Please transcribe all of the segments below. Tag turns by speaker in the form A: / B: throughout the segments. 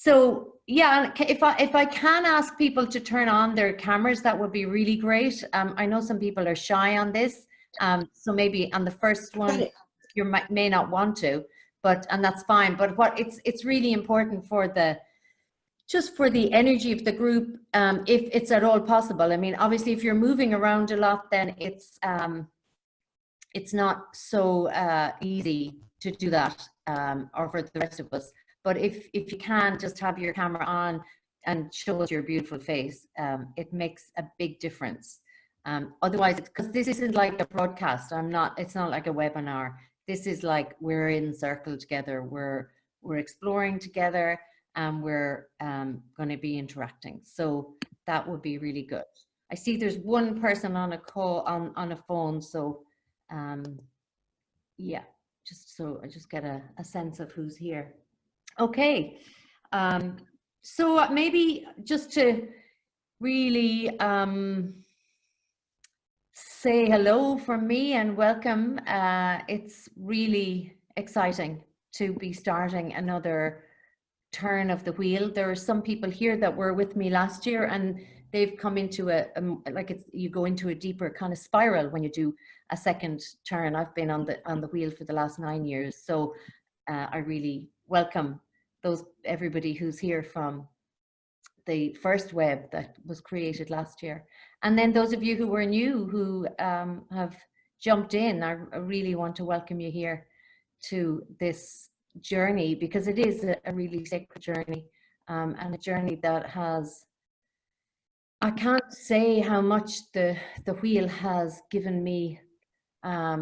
A: So yeah, if I can ask people to turn on their cameras, that would be really great. I know some people are shy on this, so maybe on the first one you may not want to, and that's fine. But it's really important for just for the energy of the group, if it's at all possible. I mean, obviously, if you're moving around a lot, then it's not so easy to do that, or for the rest of us. But if you can just have your camera on and show us your beautiful face, it makes a big difference. Otherwise, because this isn't like a broadcast, it's not like a webinar. This is like we're in circle together, we're exploring together, and we're going to be interacting. So that would be really good. I see there's one person on a call on a phone, so yeah, just so I just get a sense of who's here. Okay, so maybe just to really say hello from me and welcome. It's really exciting to be starting another turn of the wheel. There are some people here that were with me last year, and they've come into you go into a deeper kind of spiral when you do a second turn. I've been on the wheel for the last 9 years, so I really welcome everybody who's here from the first web that was created last year, and then those of you who were new, who have jumped in. I really want to welcome you here to this journey, because it is a really sacred journey, and a journey that has, I can't say how much the wheel has given me a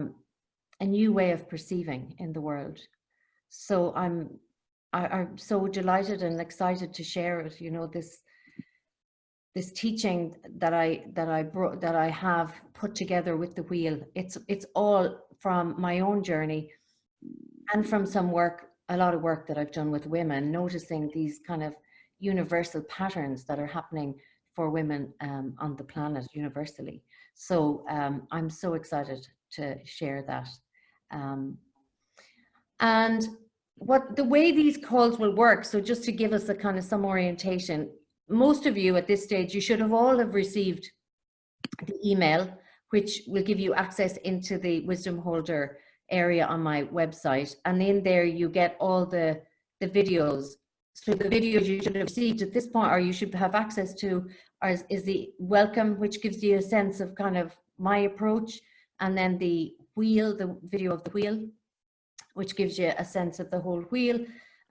A: new way of perceiving in the world. So I'm so delighted and excited to share it. You know, this teaching that I have put together with the wheel. It's all from my own journey, and from a lot of work that I've done with women, noticing these kind of universal patterns that are happening for women on the planet universally. So I'm so excited to share that. And the way these calls will work, so just to give us a kind of some orientation, most of you at this stage, you should have all received the email, which will give you access into the Wisdom Holder area on my website, and in there you get all the videos. So the videos you should have received at this point, or you should have access to, is the welcome, which gives you a sense of kind of my approach, and then the wheel, the video of the wheel, which gives you a sense of the whole wheel,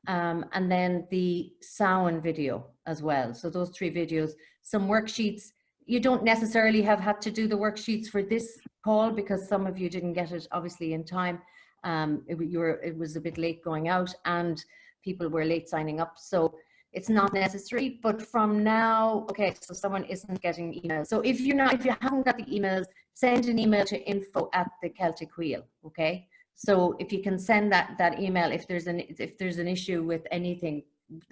A: and then the sound video as well. So those 3 videos, some worksheets. You don't necessarily have had to do the worksheets for this call, because some of you didn't get it obviously in time. It was a bit late going out, and people were late signing up, so it's not necessary. But from now, okay, so someone isn't getting emails. So if you haven't got the emails, send an email to info@thecelticwheel. Okay, so if you can send that email, if there's an issue with anything,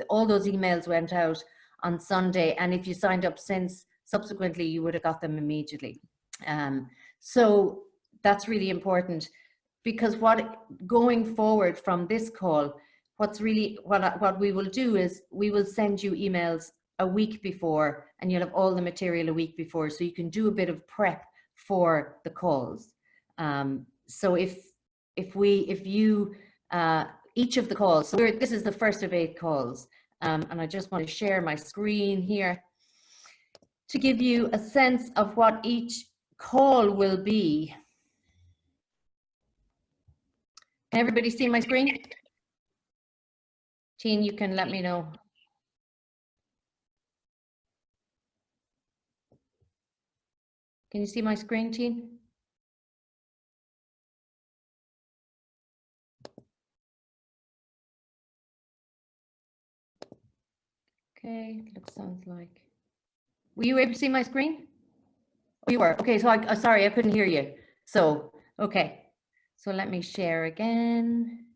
A: all those emails went out on Sunday, and if you signed up since, subsequently you would have got them immediately. So that's really important, because going forward from this call, what we will do is we will send you emails a week before, and you'll have all the material a week before, so you can do a bit of prep for the calls. So each of the calls, so this is the first of 8 calls, and I just want to share my screen here to give you a sense of what each call will be. Can everybody see my screen? Jean, you can let me know. Can you see my screen, Jean? Okay, sounds like. Were you able to see my screen? Oh, you were. Okay, so sorry, I couldn't hear you. So, okay. So let me share again.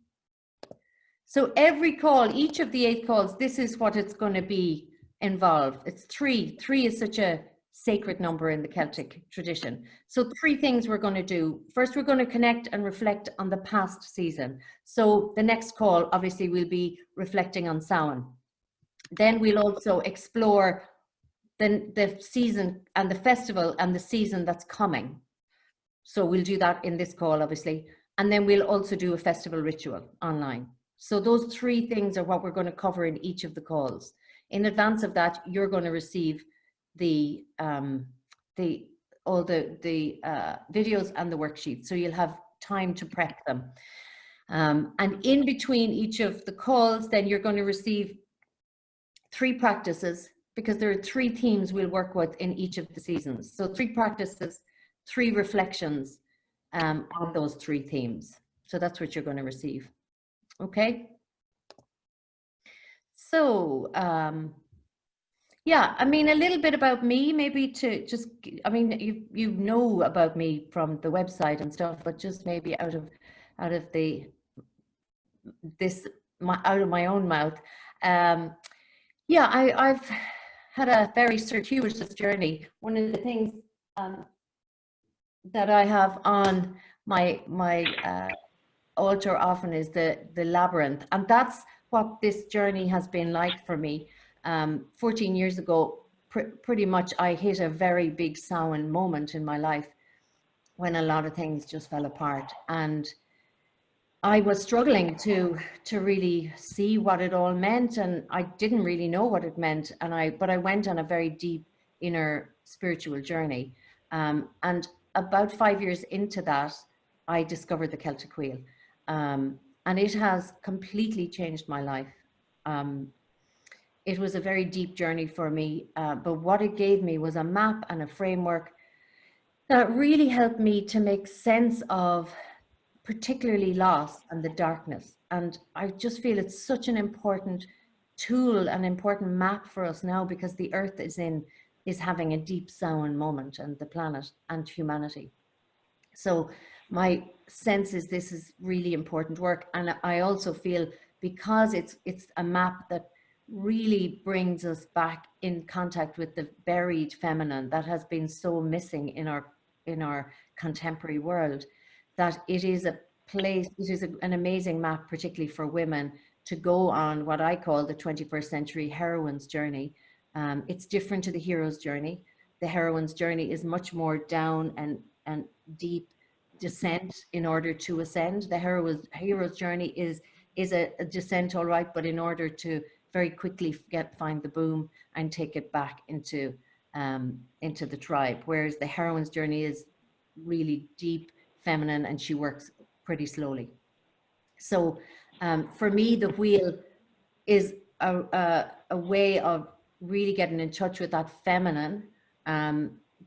A: So every call, each of the 8 calls, this is what it's going to be involved. It's 3. 3 is such a sacred number in the Celtic tradition. So 3 things we're going to do. First, we're going to connect and reflect on the past season. So the next call, obviously, we'll be reflecting on Samhain. Then we'll also explore the season and the festival and the season that's coming. So we'll do that in this call, obviously. And then we'll also do a festival ritual online. So those three things are what we're going to cover in each of the calls. In advance of that, you're going to receive all the videos and the worksheets. So you'll have time to prep them. And in between each of the calls, then you're going to receive 3 practices, because there are 3 themes we'll work with in each of the seasons. So 3 practices, 3 reflections on those 3 themes. So that's what you're going to receive. Okay. So, yeah, I mean, a little bit about me, maybe to just, I mean, you know about me from the website and stuff, but just maybe out of my own mouth. Yeah, I've had a very circuitous journey. One of the things that I have on my altar often is the labyrinth, and that's what this journey has been like for me. 14 years ago, pretty much I hit a very big Samhain moment in my life when a lot of things just fell apart, and I was struggling to really see what it all meant, and I didn't really know what it meant. But I went on a very deep inner spiritual journey, and about 5 years into that, I discovered the Celtic Wheel, and it has completely changed my life. It was a very deep journey for me, but what it gave me was a map and a framework that really helped me to make sense of particularly loss and the darkness. And I just feel it's such an important tool, an important map for us now, because the earth is having a deep Samhain moment, and the planet and humanity. So my sense is this is really important work. And I also feel, because it's a map that really brings us back in contact with the buried feminine that has been so missing in our contemporary world, that it is a place, it is an amazing map, particularly for women, to go on what I call the 21st century heroine's journey. It's different to the hero's journey. The heroine's journey is much more down and deep descent in order to ascend. The hero's journey is a descent, all right, but in order to very quickly find the boom and take it back into the tribe. Whereas the heroine's journey is really deep, feminine, and she works pretty slowly. So for me, the wheel is a way of really getting in touch with that feminine,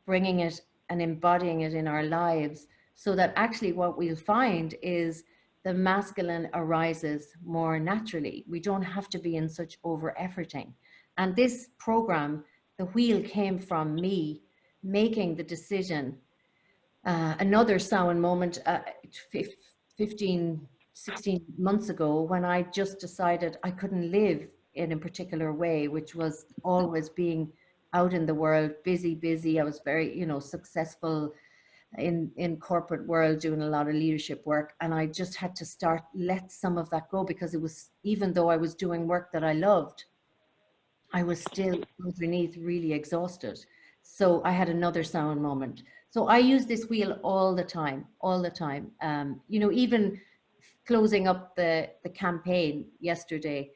A: bringing it and embodying it in our lives, so that actually what we'll find is the masculine arises more naturally. We don't have to be in such over-efforting. And this program, the wheel, came from me making the decision, another Samhain moment, 15, 16 months ago, when I just decided I couldn't live in a particular way, which was always being out in the world, busy. I was very, successful in corporate world, doing a lot of leadership work. And I just had to let some of that go, because it was, even though I was doing work that I loved, I was still underneath really exhausted. So I had another Samhain moment. So I use this wheel all the time. Even closing up the campaign yesterday,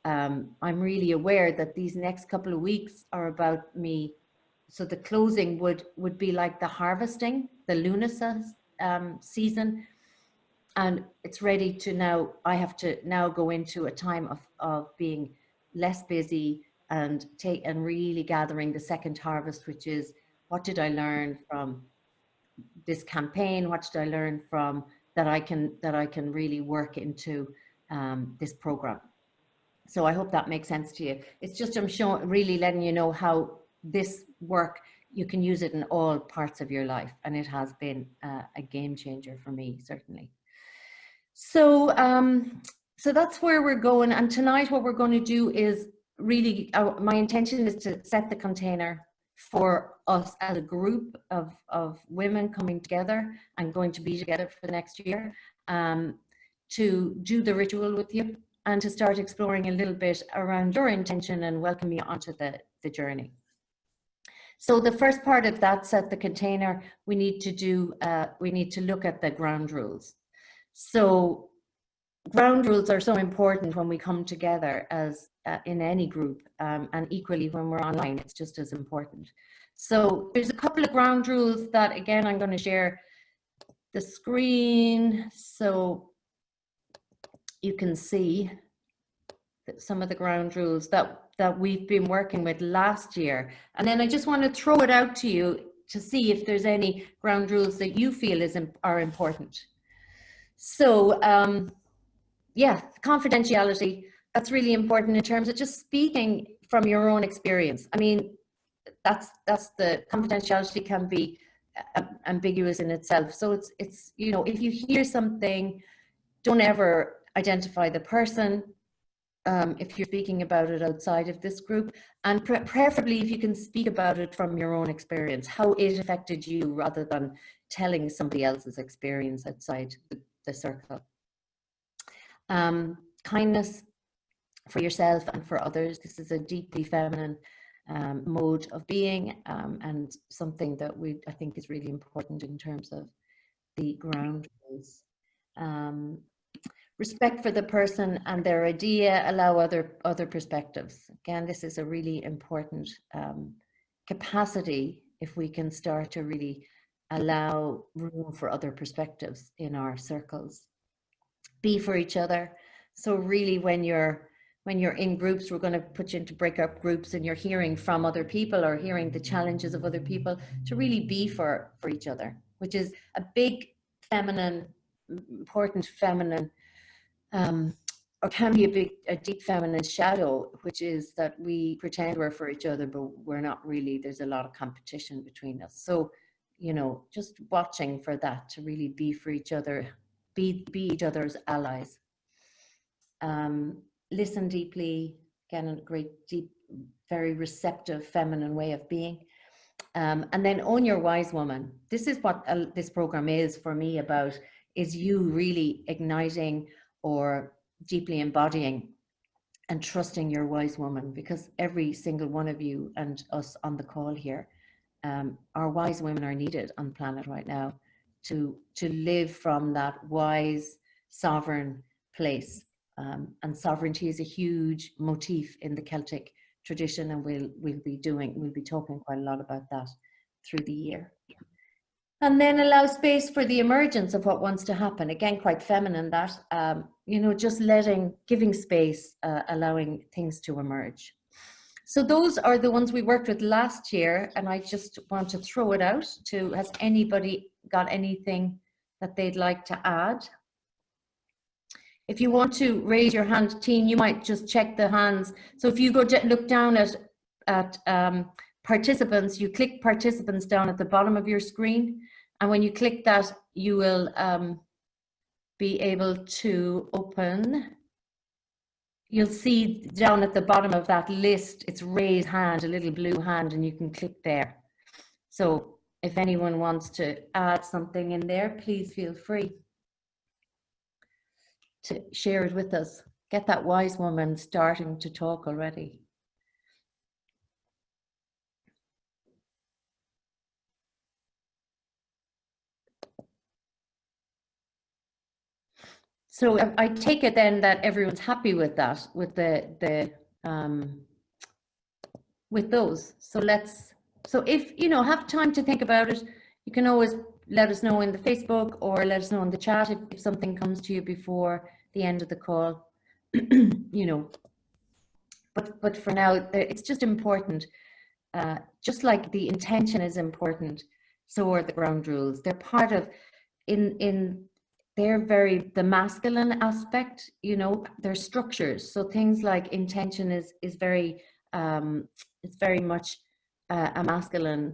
A: I'm really aware that these next couple of weeks are about me. So the closing would be like the harvesting, the Lunasa season. And it's ready to now, I have to now go into a time of being less busy and really gathering the second harvest, which is, what did I learn from this campaign? What did I learn from that I can really work into this program? So I hope that makes sense to you. It's just, I'm really letting you know how this work, you can use it in all parts of your life, and it has been a game changer for me, certainly. So so that's where we're going. And tonight what we're going to do is really, my intention is to set the container for us as a group of women coming together and going to be together for the next year, to do the ritual with you. and to start exploring a little bit around your intention and welcome you onto the journey. So the first part of that, set the container, we need to look at the ground rules. So ground rules are so important when we come together as in any group, and equally when we're online, it's just as important. So there's a couple of ground rules that, again, I'm going to share the screen so you can see some of the ground rules that we've been working with last year. And then I just want to throw it out to you to see if there's any ground rules that you feel are important. So yeah, confidentiality, that's really important in terms of just speaking from your own experience. I mean, that's the confidentiality can be ambiguous in itself. So it's you know, if you hear something, don't ever identify the person if you're speaking about it outside of this group, and preferably if you can speak about it from your own experience, how it affected you, rather than telling somebody else's experience outside the circle. Kindness for yourself and for others. This is a deeply feminine mode of being, and something that I think is really important in terms of the ground rules. Respect for the person and their idea, allow other perspectives. Again, this is a really important capacity if we can start to really allow room for other perspectives in our circles. Be for each other. So really when you're in groups, we're going to put you into breakup groups and you're hearing from other people or hearing the challenges of other people, to really be for each other, which is a big feminine, important feminine, or can be a deep feminine shadow, which is that we pretend we're for each other, but we're not really. There's a lot of competition between us. So, you know, just watching for that, to really be for each other, be each other's allies. Listen deeply, again, a great, deep, very receptive feminine way of being. And then own your wise woman. This is what this program is for me about, is you really igniting or deeply embodying and trusting your wise woman, because every single one of you and us on the call here, our wise women are needed on the planet right now to live from that wise, sovereign place. And sovereignty is a huge motif in the Celtic tradition, and we'll be talking quite a lot about that through the year. And then allow space for the emergence of what wants to happen. Again, quite feminine, that, you know, just giving space, allowing things to emerge. So those are the ones we worked with last year, and I just want to throw it out to, has anybody got anything that they'd like to add? If you want to raise your hand, team, you might just check the hands. So if you go to look down at participants, you click participants down at the bottom of your screen. And when you click that, you will be able to open. You'll see down at the bottom of that list, it's raise hand, a little blue hand, and you can click there. So if anyone wants to add something in there, please feel free to share it with us. Get that wise woman starting to talk already. So I take it then that everyone's happy with that, with with those. So if you know, have time to think about it, you can always let us know in the Facebook or let us know in the chat if something comes to you before the end of the call. You know, but for now, it's just important. Just like the intention is important, so are the ground rules. They're part of, they're the masculine aspect, you know, they're structures. So things like intention is very, it's very much a masculine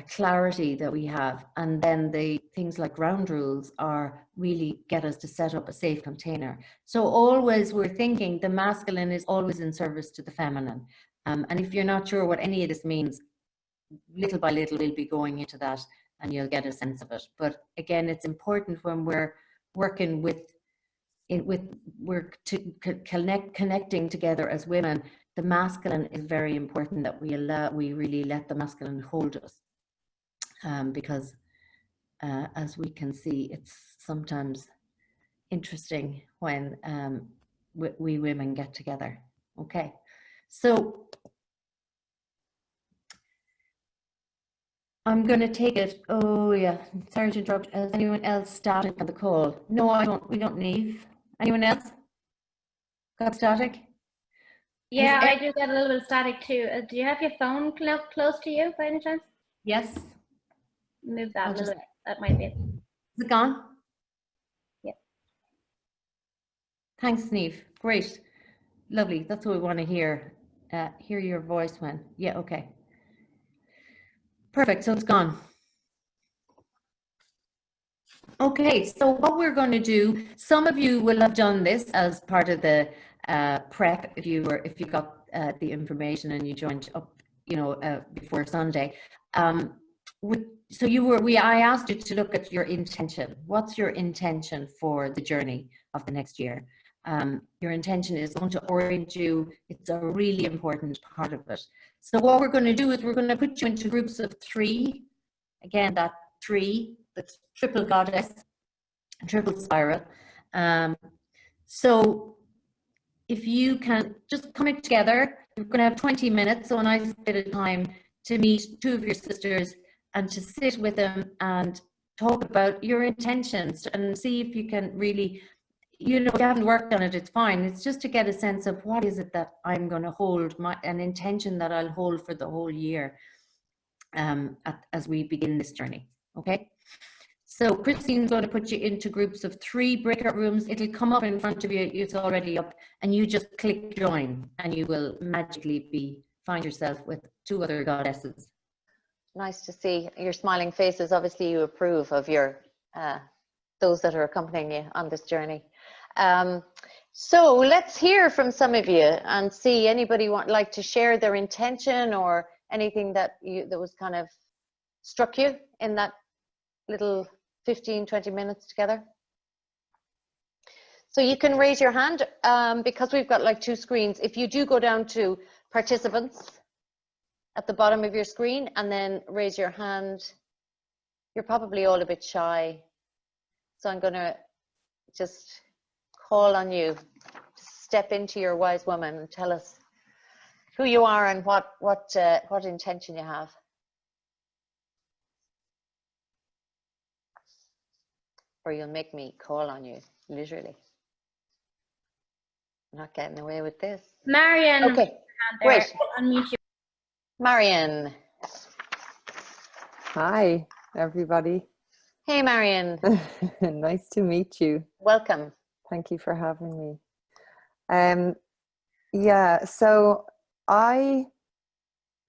A: clarity that we have. And then the things like ground rules are really get us to set up a safe container. So always we're thinking the masculine is always in service to the feminine. And if you're not sure what any of this means, little by little we'll be going into that and you'll get a sense of it. But again, it's important when we're working with connecting together as women, the masculine is very important, that we really let the masculine hold us, because as we can see, it's sometimes interesting when we women get together. Okay, so I'm going to take it. Oh yeah, sorry to interrupt. Has anyone else started on the call? No, I don't. We don't need. Anyone else got static?
B: Yeah, I do get a little bit of static too. Do you have your phone close to you by any chance?
A: Yes.
B: Move that a little bit. That might be it.
A: Is it gone?
B: Yeah.
A: Thanks, Neve. Great. Lovely. That's what we want to hear. Hear your voice when. Yeah, okay. Perfect. So it's gone. Okay, so what we're going to do, some of you will have done this as part of the prep if you got the information and you joined up, before Sunday. I asked you to look at your intention. What's your intention for the journey of the next year? Your intention is going to orient you. It's a really important part of it. So what we're going to do is we're going to put you into groups of 3. Again, that 3, that's triple goddess, triple spiral. So if you can just come it together, you're going to have 20 minutes, so a nice bit of time to meet 2 of your sisters and to sit with them and talk about your intentions and see if you can really, if you haven't worked on it, it's fine. It's just to get a sense of what is it that I'm going to hold, an intention that I'll hold for the whole year as we begin this journey. Okay. So Christine's going to put you into groups of 3 breakout rooms. It'll come up in front of you. It's already up, and you just click join, and you will magically find yourself with 2 other goddesses.
C: Nice to see your smiling faces. Obviously, you approve of your those that are accompanying you on this journey. So let's hear from some of you and see anybody like to share their intention or anything that was kind of struck you in that little 15-20 minutes together. So you can raise your hand because we've got like 2 screens. If you do go down to participants at the bottom of your screen and then raise your hand, you're probably all a bit shy. So I'm going to just call on you to step into your wise woman and tell us who you are and what intention you have. Or you'll make me call on you, literally. I'm not getting away with this.
B: Marion.
C: Okay, great.
B: Unmute you.
C: Marion.
D: Hi, everybody.
C: Hey, Marion.
D: Nice to meet you.
C: Welcome.
D: Thank you for having me. Yeah, so I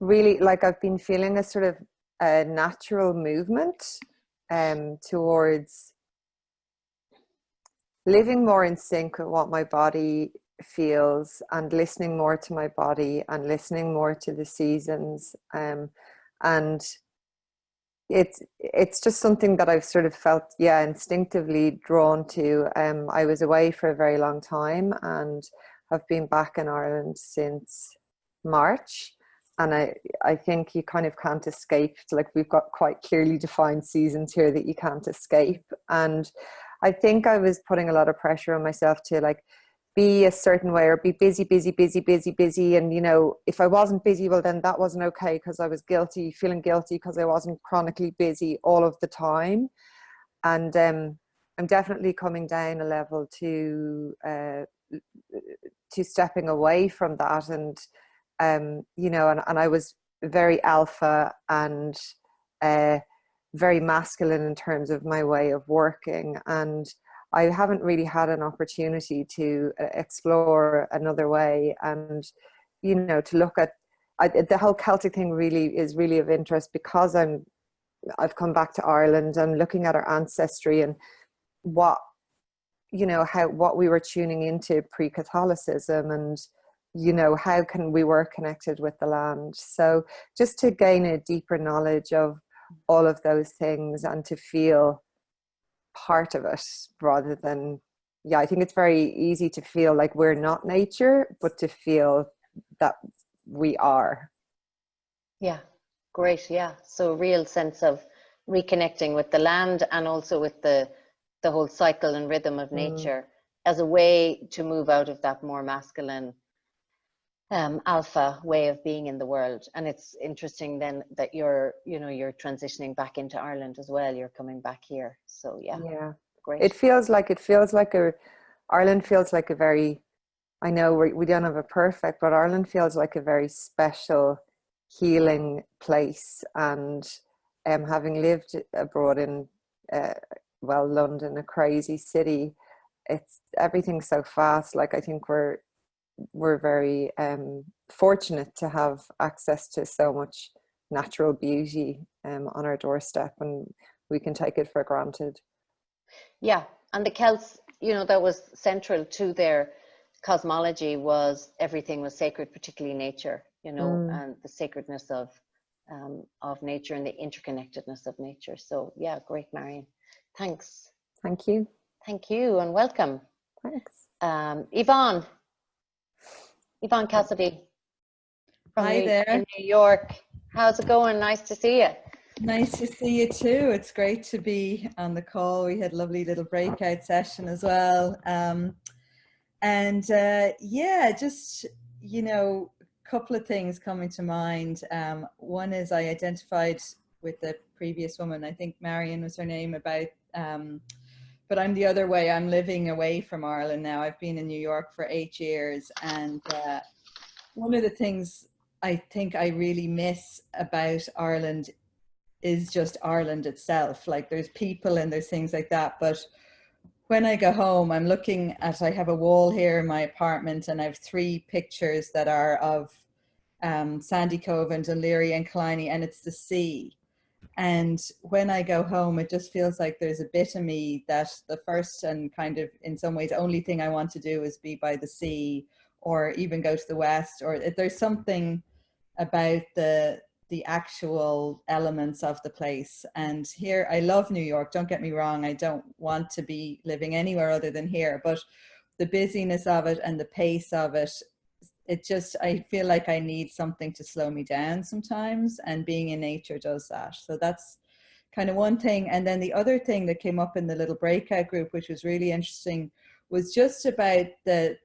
D: really, I've been feeling a sort of a natural movement towards living more in sync with what my body feels and listening more to my body and listening more to the seasons. And it's just something that I've sort of felt, instinctively drawn to. I was away for a very long time and have been back in Ireland since March. And I think you kind of can't escape. We've got quite clearly defined seasons here that you can't escape. And I think I was putting a lot of pressure on myself to be a certain way or be busy. And, if I wasn't busy, well, then that wasn't okay because I was feeling guilty because I wasn't chronically busy all of the time. And I'm definitely coming down a level to stepping away from that. And, and I was very alpha and very masculine in terms of my way of working, and I haven't really had an opportunity to explore another way and to look at the whole Celtic thing. Really is really of interest because I've come back to Ireland and looking at our ancestry and what we were tuning into pre-Catholicism and how we were connected with the land. So just to gain a deeper knowledge of all of those things and to feel part of it rather than yeah, I think it's very easy to feel like we're not nature, but to feel that we are.
C: Yeah, great. Yeah, so real sense of reconnecting with the land and also with the whole cycle and rhythm of nature as a way to move out of that more masculine alpha way of being in the world. And it's interesting then that you're transitioning back into Ireland as well. You're coming back here. So yeah, great.
D: It feels like Ireland feels like a very, I know we don't have a perfect, but Ireland feels like a very special healing place. And having lived abroad in London, a crazy city, it's everything's so fast. Like I think we're very fortunate to have access to so much natural beauty on our doorstep, and we can take it for granted.
C: Yeah, and the Celts, that was central to their cosmology, was everything was sacred, particularly nature, and the sacredness of nature and the interconnectedness of nature. So yeah, great, Marion. Thanks.
D: Thank you.
C: Thank you, and welcome.
D: Thanks.
C: Yvonne Cassidy from
E: Hi there.
C: in New York. How's it going? Nice to see you.
E: Nice to see you too. It's great to be on the call. We had a lovely little breakout session as well. Just, a couple of things coming to mind. One is I identified with the previous woman, I think Marion was her name, about, but I'm the other way. I'm living away from Ireland now. I've been in New York for 8 years, and one of the things I think I really miss about Ireland is just Ireland itself. Like there's people and there's things like that, but when I go home, I'm looking at, I have a wall here in my apartment and I have 3 pictures that are of Sandy Cove and O'Leary and Killiney, and it's the sea. And when I go home, it just feels like there's a bit of me that the first and kind of in some ways only thing I want to do is be by the sea, or even go to the west, or there's something about the actual elements of the place. And here, I love New York, don't get me wrong, I don't want to be living anywhere other than here, but the busyness of it and the pace of it, I feel like I need something to slow me down sometimes, and being in nature does that. So that's kind of one thing. And then the other thing that came up in the little breakout group, which was really interesting, was just about the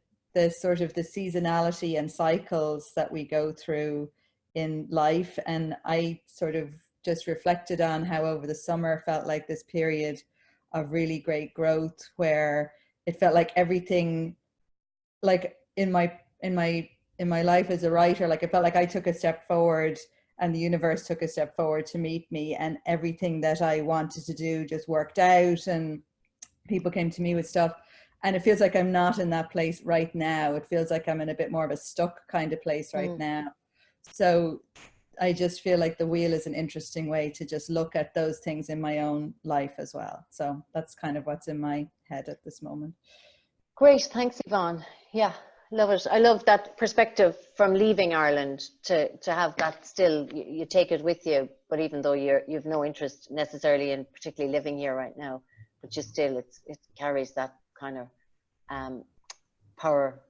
E: sort of the seasonality and cycles that we go through in life. And I sort of just reflected on how over the summer felt like this period of really great growth, where it felt like everything, like in my life as a writer, like it felt like I took a step forward and the universe took a step forward to meet me, and everything that I wanted to do just worked out, and people came to me with stuff. And it feels like I'm not in that place right now. It feels like I'm in a bit more of a stuck kind of place right now. So I just feel like the wheel is an interesting way to just look at those things in my own life as well. So that's kind of what's in my head at this moment.
C: Great, thanks, Yvonne. Yeah, love it. I love that perspective from leaving Ireland to have that still, you take it with you, but even though you've no interest necessarily in particularly living here right now, but you still, it carries that kind of power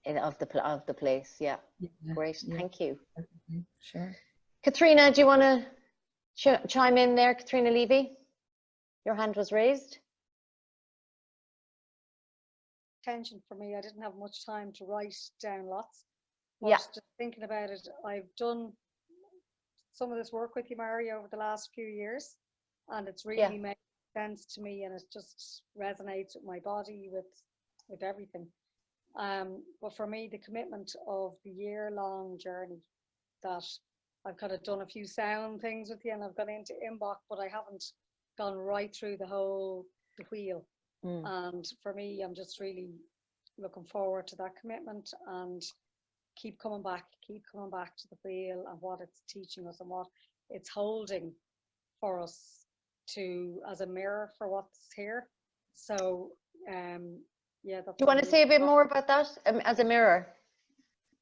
C: of the place. Yeah, great, thank you.
E: Sure.
C: Katrina, do you want to chime in there? Katrina Levy, your hand was raised.
F: Attention for me, I didn't have much time to write down lots.
C: Yeah.
F: Just thinking about it, I've done some of this work with you, Mary, over the last few years, and it's really made sense to me, and it just resonates with my body, with everything. But for me, the commitment of the year-long journey, that I've kind of done a few sound things with you, and I've gone into inbox, but I haven't gone right through the wheel. And for me, I'm just really looking forward to that commitment, and keep coming back to the wheel and what it's teaching us and what it's holding for us to as a mirror for what's here. So yeah, that's.
C: Do you want to say a bit more about that as a mirror?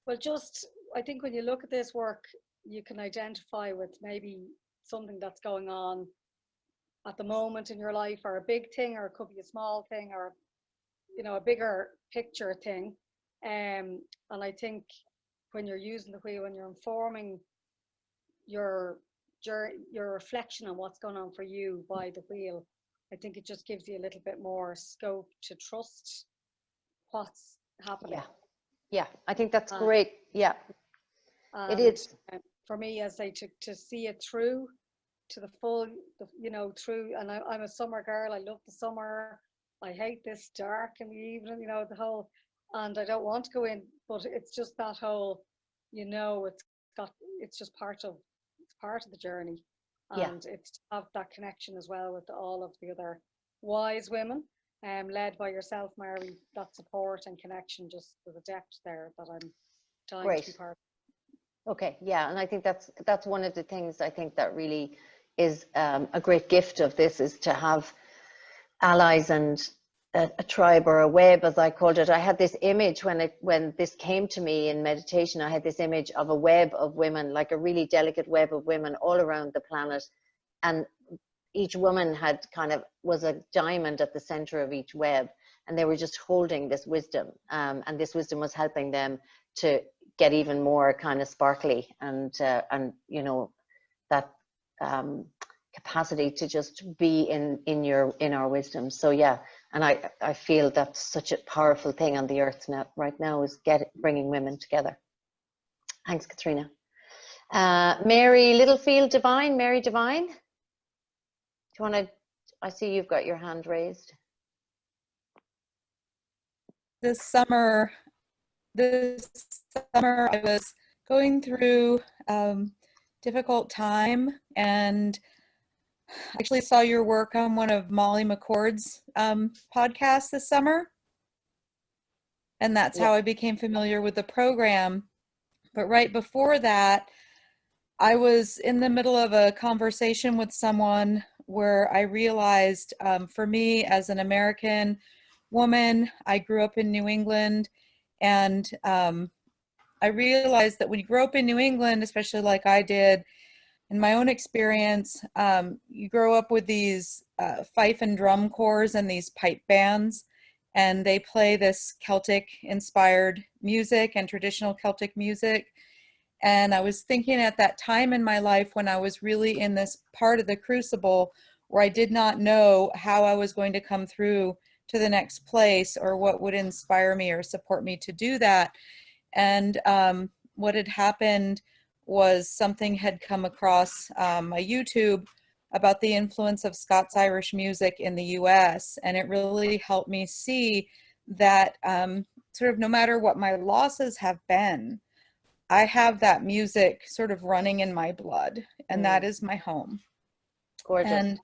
F: Well, just I think when you look at this work, you can identify with maybe something that's going on at the moment in your life, or a big thing, or it could be a small thing, or you know, a bigger picture thing. And I think when you're using the wheel, when you're informing your reflection on what's going on for you by the wheel, I think it just gives you a little bit more scope to trust what's happening.
C: Yeah, I think that's great. Yeah, it is.
F: For me, as I to see it through to the full, you know, through, and I'm a summer girl. I love the summer. I hate this dark in the evening, you know, the whole, and I don't want to go in, but it's just that whole, you know, it's just part of the journey, and it's to have that connection as well with all of the other wise women, led by yourself, Mary. That support and connection, just there's a depth there that I'm dying to be part of.
C: Okay, yeah, and I think that's one of the things I think that really is a great gift of this, is to have allies and a tribe, or a web, as I called it. I had this image when this came to me in meditation. I had this image of a web of women, like a really delicate web of women all around the planet, and each woman was a diamond at the center of each web, and they were just holding this wisdom, and this wisdom was helping them to get even more kind of sparkly, and you know, that capacity to just be in our wisdom. So yeah, and I feel that's such a powerful thing on the earth right now, is bringing women together. Thanks, Katrina. Mary Littlefield Divine, Mary Divine, do you want to? I see you've got your hand raised.
G: This summer I was going through difficult time, and actually saw your work on one of Molly McCord's podcasts this summer, and that's how I became familiar with the program. But right before that, I was in the middle of a conversation with someone where I realized, for me as an American woman, I grew up in New England, and I realized that when you grow up in New England, especially like I did, in my own experience, you grow up with these fife and drum corps and these pipe bands, and they play this Celtic inspired music and traditional Celtic music. And I was thinking at that time in my life, when I was really in this part of the crucible where I did not know how I was going to come through to the next place, or what would inspire me or support me to do that. And what had happened was something had come across my YouTube about the influence of Scots-Irish music in the US. And it really helped me see that sort of no matter what my losses have been, I have that music sort of running in my blood, and that is my home.
C: Gorgeous.
G: And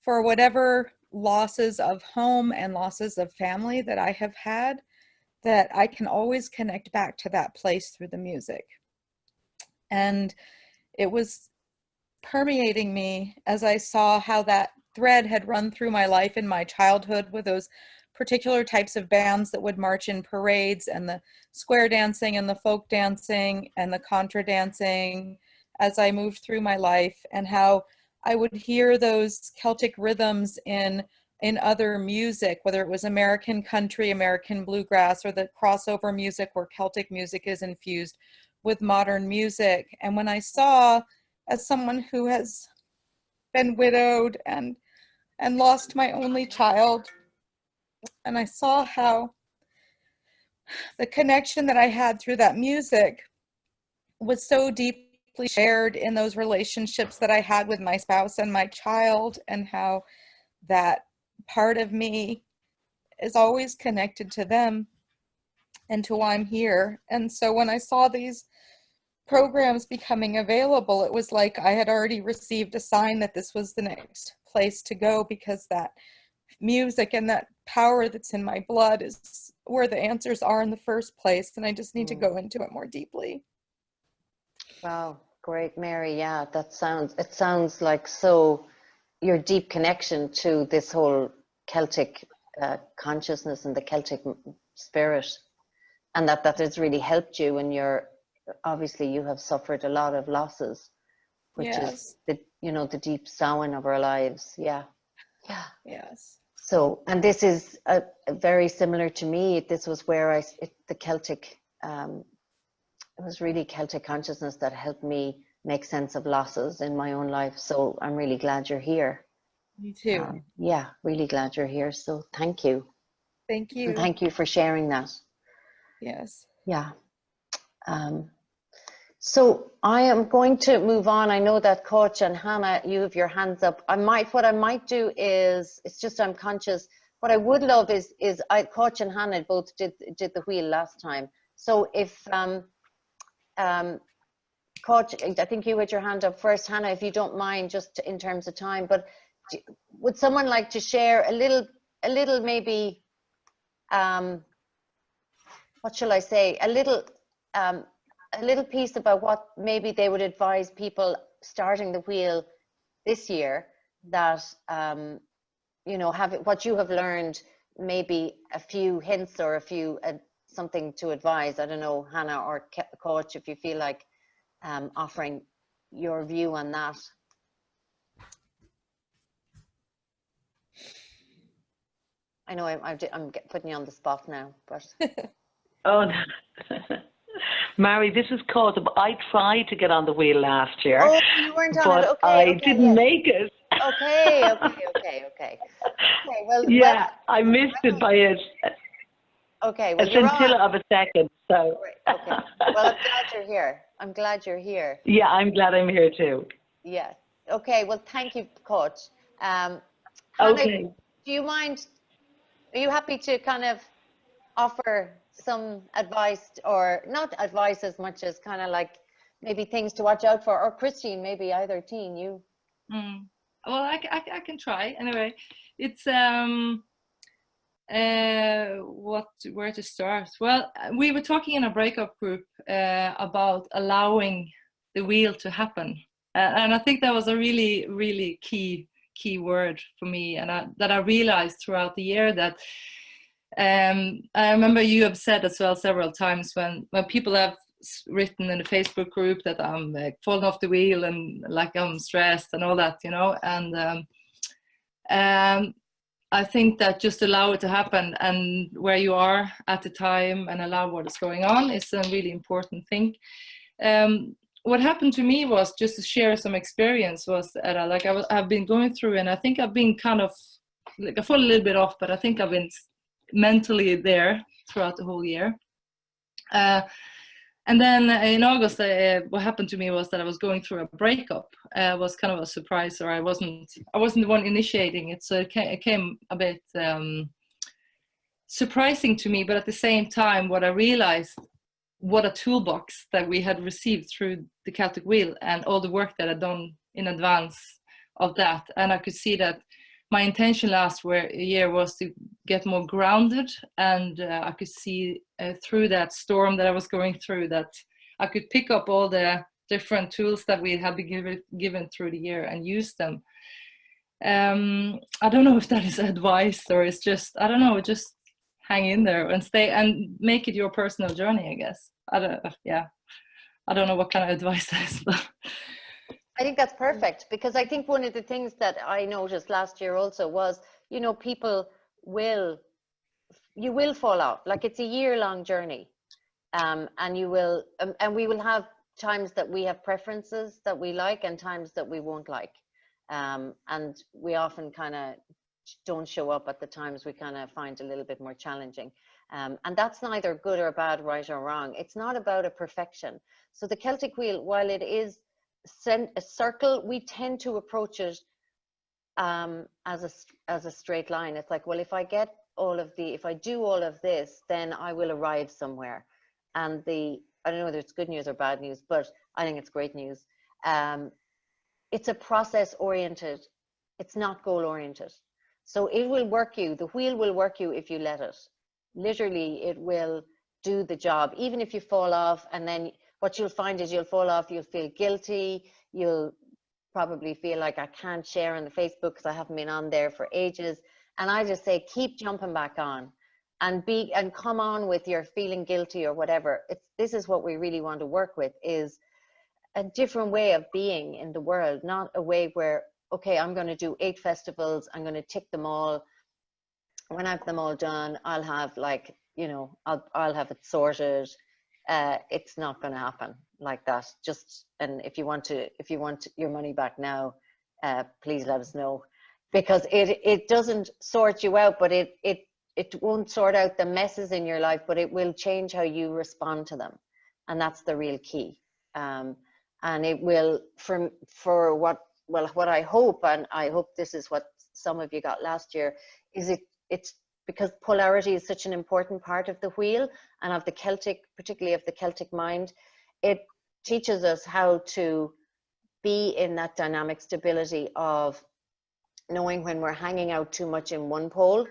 G: for whatever losses of home and losses of family that I have had, that I can always connect back to that place through the music. And it was permeating me as I saw how that thread had run through my life in my childhood, with those particular types of bands that would march in parades, and the square dancing and the folk dancing and the contra dancing as I moved through my life, and how I would hear those Celtic rhythms in other music, whether it was American country, American bluegrass, or the crossover music where Celtic music is infused with modern music. And when I saw, as someone who has been widowed and lost my only child, and I saw how the connection that I had through that music was so deeply shared in those relationships that I had with my spouse and my child, and how that part of me is always connected to them and to why I'm here. And so when I saw these programs becoming available, it was like I had already received a sign that this was the next place to go, because that music and that power that's in my blood is where the answers are in the first place, and I just need to go into it more deeply.
C: Wow, great, Mary. Yeah, it sounds like your deep connection to this whole Celtic consciousness and the Celtic spirit, and that has really helped you. And obviously you have suffered a lot of losses, which is the deep sowing of our lives. Yeah.
G: Yes.
C: So, and this is very similar to me. This was where the Celtic, it was really Celtic consciousness that helped me make sense of losses in my own life. So I'm really glad you're here.
G: Me too.
C: Yeah, really glad you're here. So thank you.
G: Thank you.
C: And thank you for sharing that.
G: Yes.
C: Yeah. So I am going to move on. I know that Coach and Hannah, you have your hands up. What I might do is, it's just I'm conscious. What I would love is Coach and Hannah both did the wheel last time. So if Coach, I think you had your hand up first, Hannah, if you don't mind, just in terms of time. But would someone like to share a little maybe, what shall I say, a little piece about what maybe they would advise people starting the wheel this year, that you know, what you have learned, maybe a few hints or a few something to advise. I don't know, Hannah or Coach, if you feel like offering your view on that. I know I'm putting you on the spot now, but
H: Oh, no. Mary, this is cause I tried to get on the wheel last year.
C: Oh, you weren't on
H: but
C: it. Okay,
H: I
C: okay,
H: didn't
C: yes.
H: make it.
C: Okay. Well,
H: yeah, I missed it by a
C: you're
H: scintilla
C: on.
H: of a second. So.
C: Right, okay. Well, I'm glad you're here.
H: Yeah, I'm glad I'm here too.
C: Yeah. Okay. Well, thank you, Coach. Hannah,
H: Okay.
C: do you mind? Are you happy to kind of offer some advice, or not advice as much as kind of like maybe things to watch out for? Or Christine, maybe either teen, you.
I: Well, I can try anyway. It's where to start? Well, we were talking in a breakup group about allowing the wheel to happen, and I think that was a really, really key word for me, and that I realized throughout the year that I remember you have said as well several times when people have written in the Facebook group that I'm falling off the wheel and like I'm stressed and all that, you know, and I think that just allow it to happen and where you are at the time and allow what is going on is a really important thing. What happened to me was, just to share some experience, was like I've been going through, and I think I've been kind of like, I fall a little bit off, but I think I've been mentally there throughout the whole year. And then in August, what happened to me was that I was going through a breakup. It was kind of a surprise, or I wasn't the one initiating it, so it came a bit surprising to me. But at the same time, what I realized, what a toolbox that we had received through the Celtic Wheel and all the work that I'd done in advance of that. And I could see that my intention last year was to get more grounded, and I could see through that storm that I was going through that I could pick up all the different tools that we had been given through the year and use them. I don't know if that is advice or it's just, I don't know, just hang in there and stay and make it your personal journey, I guess. I don't know what kind of advice that is, but
C: I think that's perfect, because I think one of the things that I noticed last year also was, you know, you will fall off. Like, it's a year-long journey, and we will have times that we have preferences that we like and times that we won't like, and we often kind of don't show up at the times we kind of find a little bit more challenging, and that's neither good or bad, right or wrong. It's not about a perfection. So the Celtic Wheel, while it is a circle, we tend to approach it as a straight line. It's like, well, if I do all of this, then I will arrive somewhere. And I don't know whether it's good news or bad news, but I think it's great news. It's a process oriented. It's not goal oriented. So it will work you. The wheel will work you if you let it. Literally, it will do the job, even if you fall off. And then what you'll find is you'll fall off, you'll feel guilty, you'll probably feel like, I can't share on the Facebook because I haven't been on there for ages. And I just say, keep jumping back on and come on with your feeling guilty or whatever. This is what we really want to work with, is a different way of being in the world, not a way where, okay, I'm going to do 8 festivals, I'm going to tick them all, when I have them all done, I'll have like, you know, I'll have it sorted. It's not going to happen like that. Just, and if you want your money back now, please let us know, because it doesn't sort you out, but it won't sort out the messes in your life, but it will change how you respond to them, and that's the real key. And it will, for what I hope, and I hope this is what some of you got last year, is it's because polarity is such an important part of the wheel and of the Celtic, particularly of the Celtic mind. It teaches us how to be in that dynamic stability of knowing when we're hanging out too much in one pole,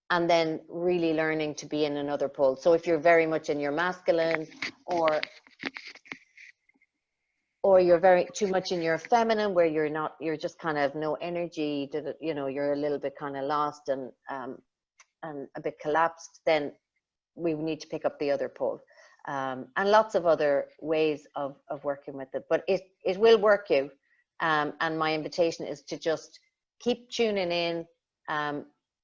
C: and then really learning to be in another pole. So if you're very much in your masculine, or you're very too much in your feminine, where you're just kind of no energy, you know, you're a little bit kind of lost and a bit collapsed, then we need to pick up the other pole. And lots of other ways of working with it, but it will work you. And my invitation is to just keep tuning in,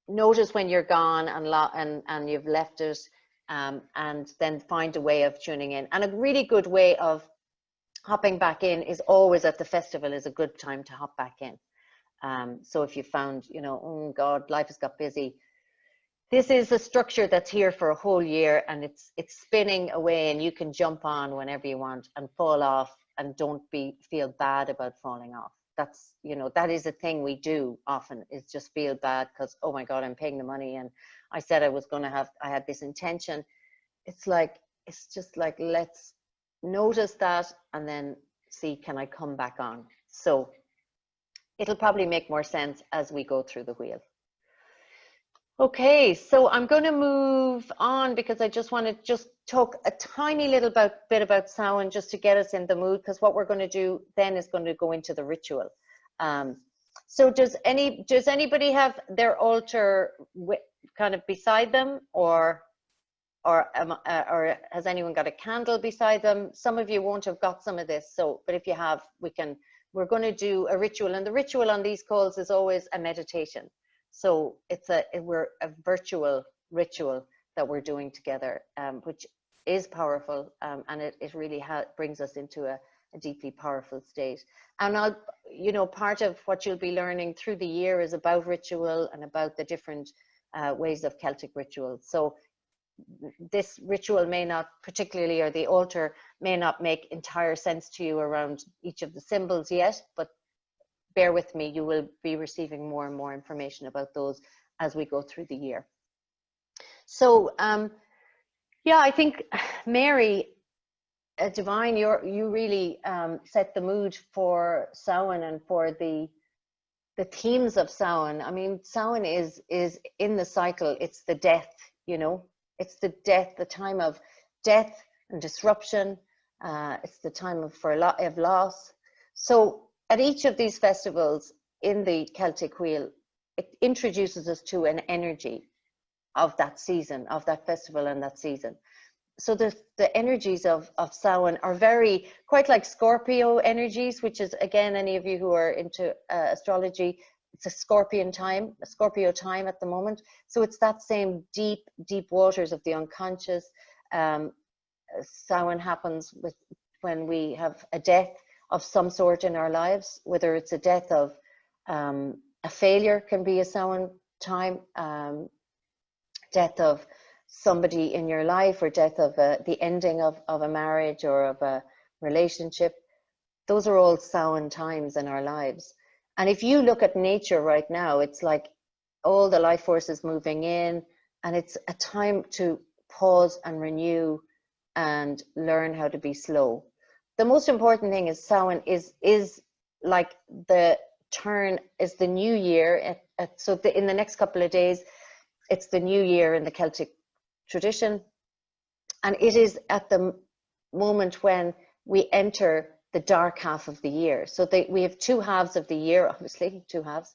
C: notice when you're gone and you've left it, and then find a way of tuning in. And a really good way of hopping back in is always at the festival is a good time to hop back in. So if you found, you know, oh God, life has got busy, this is a structure that's here for a whole year, and it's spinning away, and you can jump on whenever you want and fall off, and don't feel bad about falling off. That's, you know, that is a thing we do often, is just feel bad because, oh my God, I'm paying the money and I said I had this intention. It's just like, let's notice that and then see, can I come back on? So it'll probably make more sense as we go through the wheel. Okay, so I'm going to move on because I just want to talk a tiny little bit about Samhain, just to get us in the mood, because what we're going to do then is going to go into the ritual. So does anybody have their altar kind of beside them, or has anyone got a candle beside them? Some of you won't have got some of this, so but if you have, we're going to do a ritual, and the ritual on these calls is always a meditation. So we're a virtual ritual that we're doing together, which is powerful, and it really brings us into a deeply powerful state. And part of what you'll be learning through the year is about ritual and about the different ways of Celtic rituals. So this ritual may not particularly, or the altar may not make entire sense to you around each of the symbols yet, but bear with me, you will be receiving more and more information about those as we go through the year. So, yeah, I think Mary, Divine, you really set the mood for Samhain and for the themes of Samhain. I mean, Samhain is in the cycle. It's the death, you know. It's the death, the time of death and disruption. It's the time of loss. So at each of these festivals in the Celtic Wheel, it introduces us to an energy of that season, of that festival and that season. So the energies of Samhain are quite like Scorpio energies, which is, again, any of you who are into astrology, it's a Scorpio time at the moment. So it's that same deep waters of the unconscious. Samhain happens when we have a death of some sort in our lives, whether it's a death of a failure, can be a Samhain time, death of somebody in your life, or death of the ending of a marriage or of a relationship. Those are all Samhain times in our lives. And if you look at nature right now, it's like all the life forces moving in, and it's a time to pause and renew and learn how to be slow. The most important thing is Samhain is like the turn, is the new year. So in the next couple of days, it's the new year in the Celtic tradition. And it is at the moment when we enter the dark half of the year. So we have two halves of the year, obviously, two halves.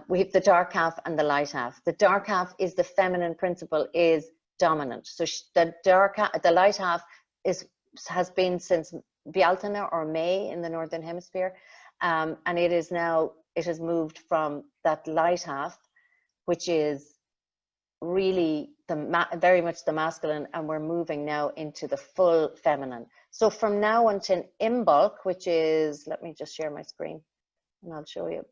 C: We have the dark half and the light half. The dark half is the feminine principle, is dominant. So the light half has been since Bealtaine, or May in the Northern Hemisphere. And it has moved from that light half, which is really very much the masculine, and we're moving now into the full feminine. So from now until Imbolc, which is, let me just share my screen and I'll show you.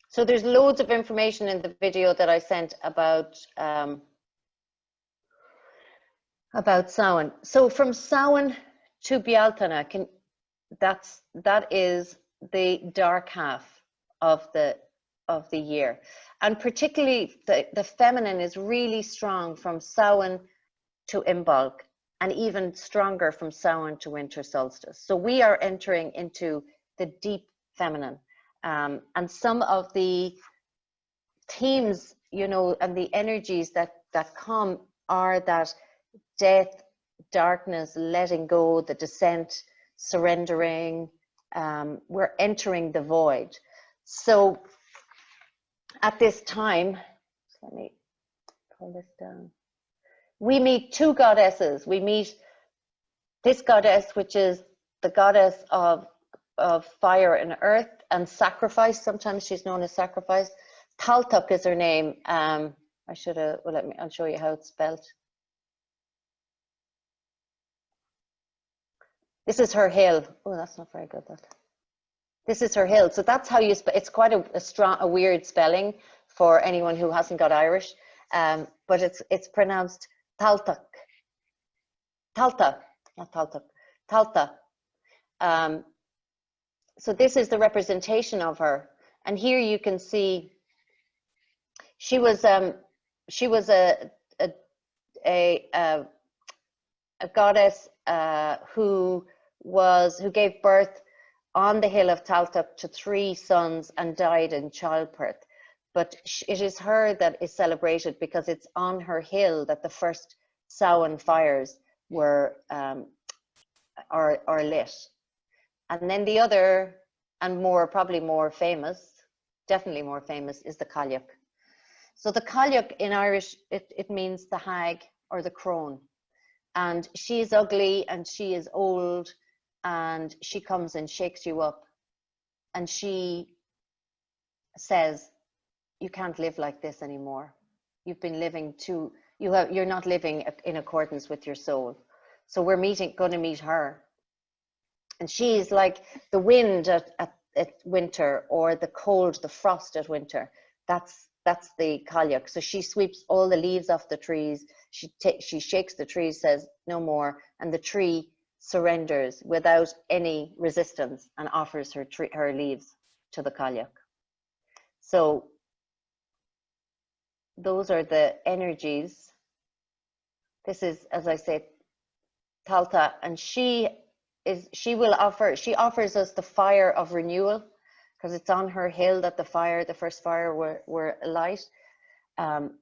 C: So there's loads of information in the video that I sent about Samhain. So from Samhain to Bealtaine, that is the dark half of the year, and particularly the feminine is really strong from Samhain to Imbolc, and even stronger from Samhain to winter solstice. So we are entering into the deep feminine, and some of the themes, you know, and the energies that come are that death, darkness, letting go, the descent, surrendering. We're entering the void. So at this time, let me pull this down. We meet two goddesses. We meet this goddess, which is the goddess of fire and earth and sacrifice. Sometimes she's known as sacrifice. Taltuk is her name. I'll show you how it's spelled. This is her hill. Oh, that's not very good. This is her hill. So that's how you spell. It's quite a weird spelling for anyone who hasn't got Irish, but it's pronounced Taltuk. Talta, not Taltuk. Talta. So this is the representation of her, and here you can see she was a goddess who gave birth on the hill of Taltuk to 3 sons and died in childbirth. But it is her that is celebrated because it's on her hill that the first Samhain fires were are lit. And then the other, and probably more famous, definitely more famous, is the Cailleach. So the Cailleach in Irish, it means the hag or the crone. And she is ugly and she is old, and she comes and shakes you up, and she says, you can't live like this anymore. You've been living you're not living in accordance with your soul. So we're going to meet her. And she is like the wind at winter, or the cold, the frost at winter. That's the Cailleach. So she sweeps all the leaves off the trees. She shakes the trees, says no more, and the tree surrenders without any resistance and offers her leaves to the Cailleach. So those are the energies. This is, as I said, Talta, and she offers us the fire of renewal, because it's on her hill that the first fire were alight.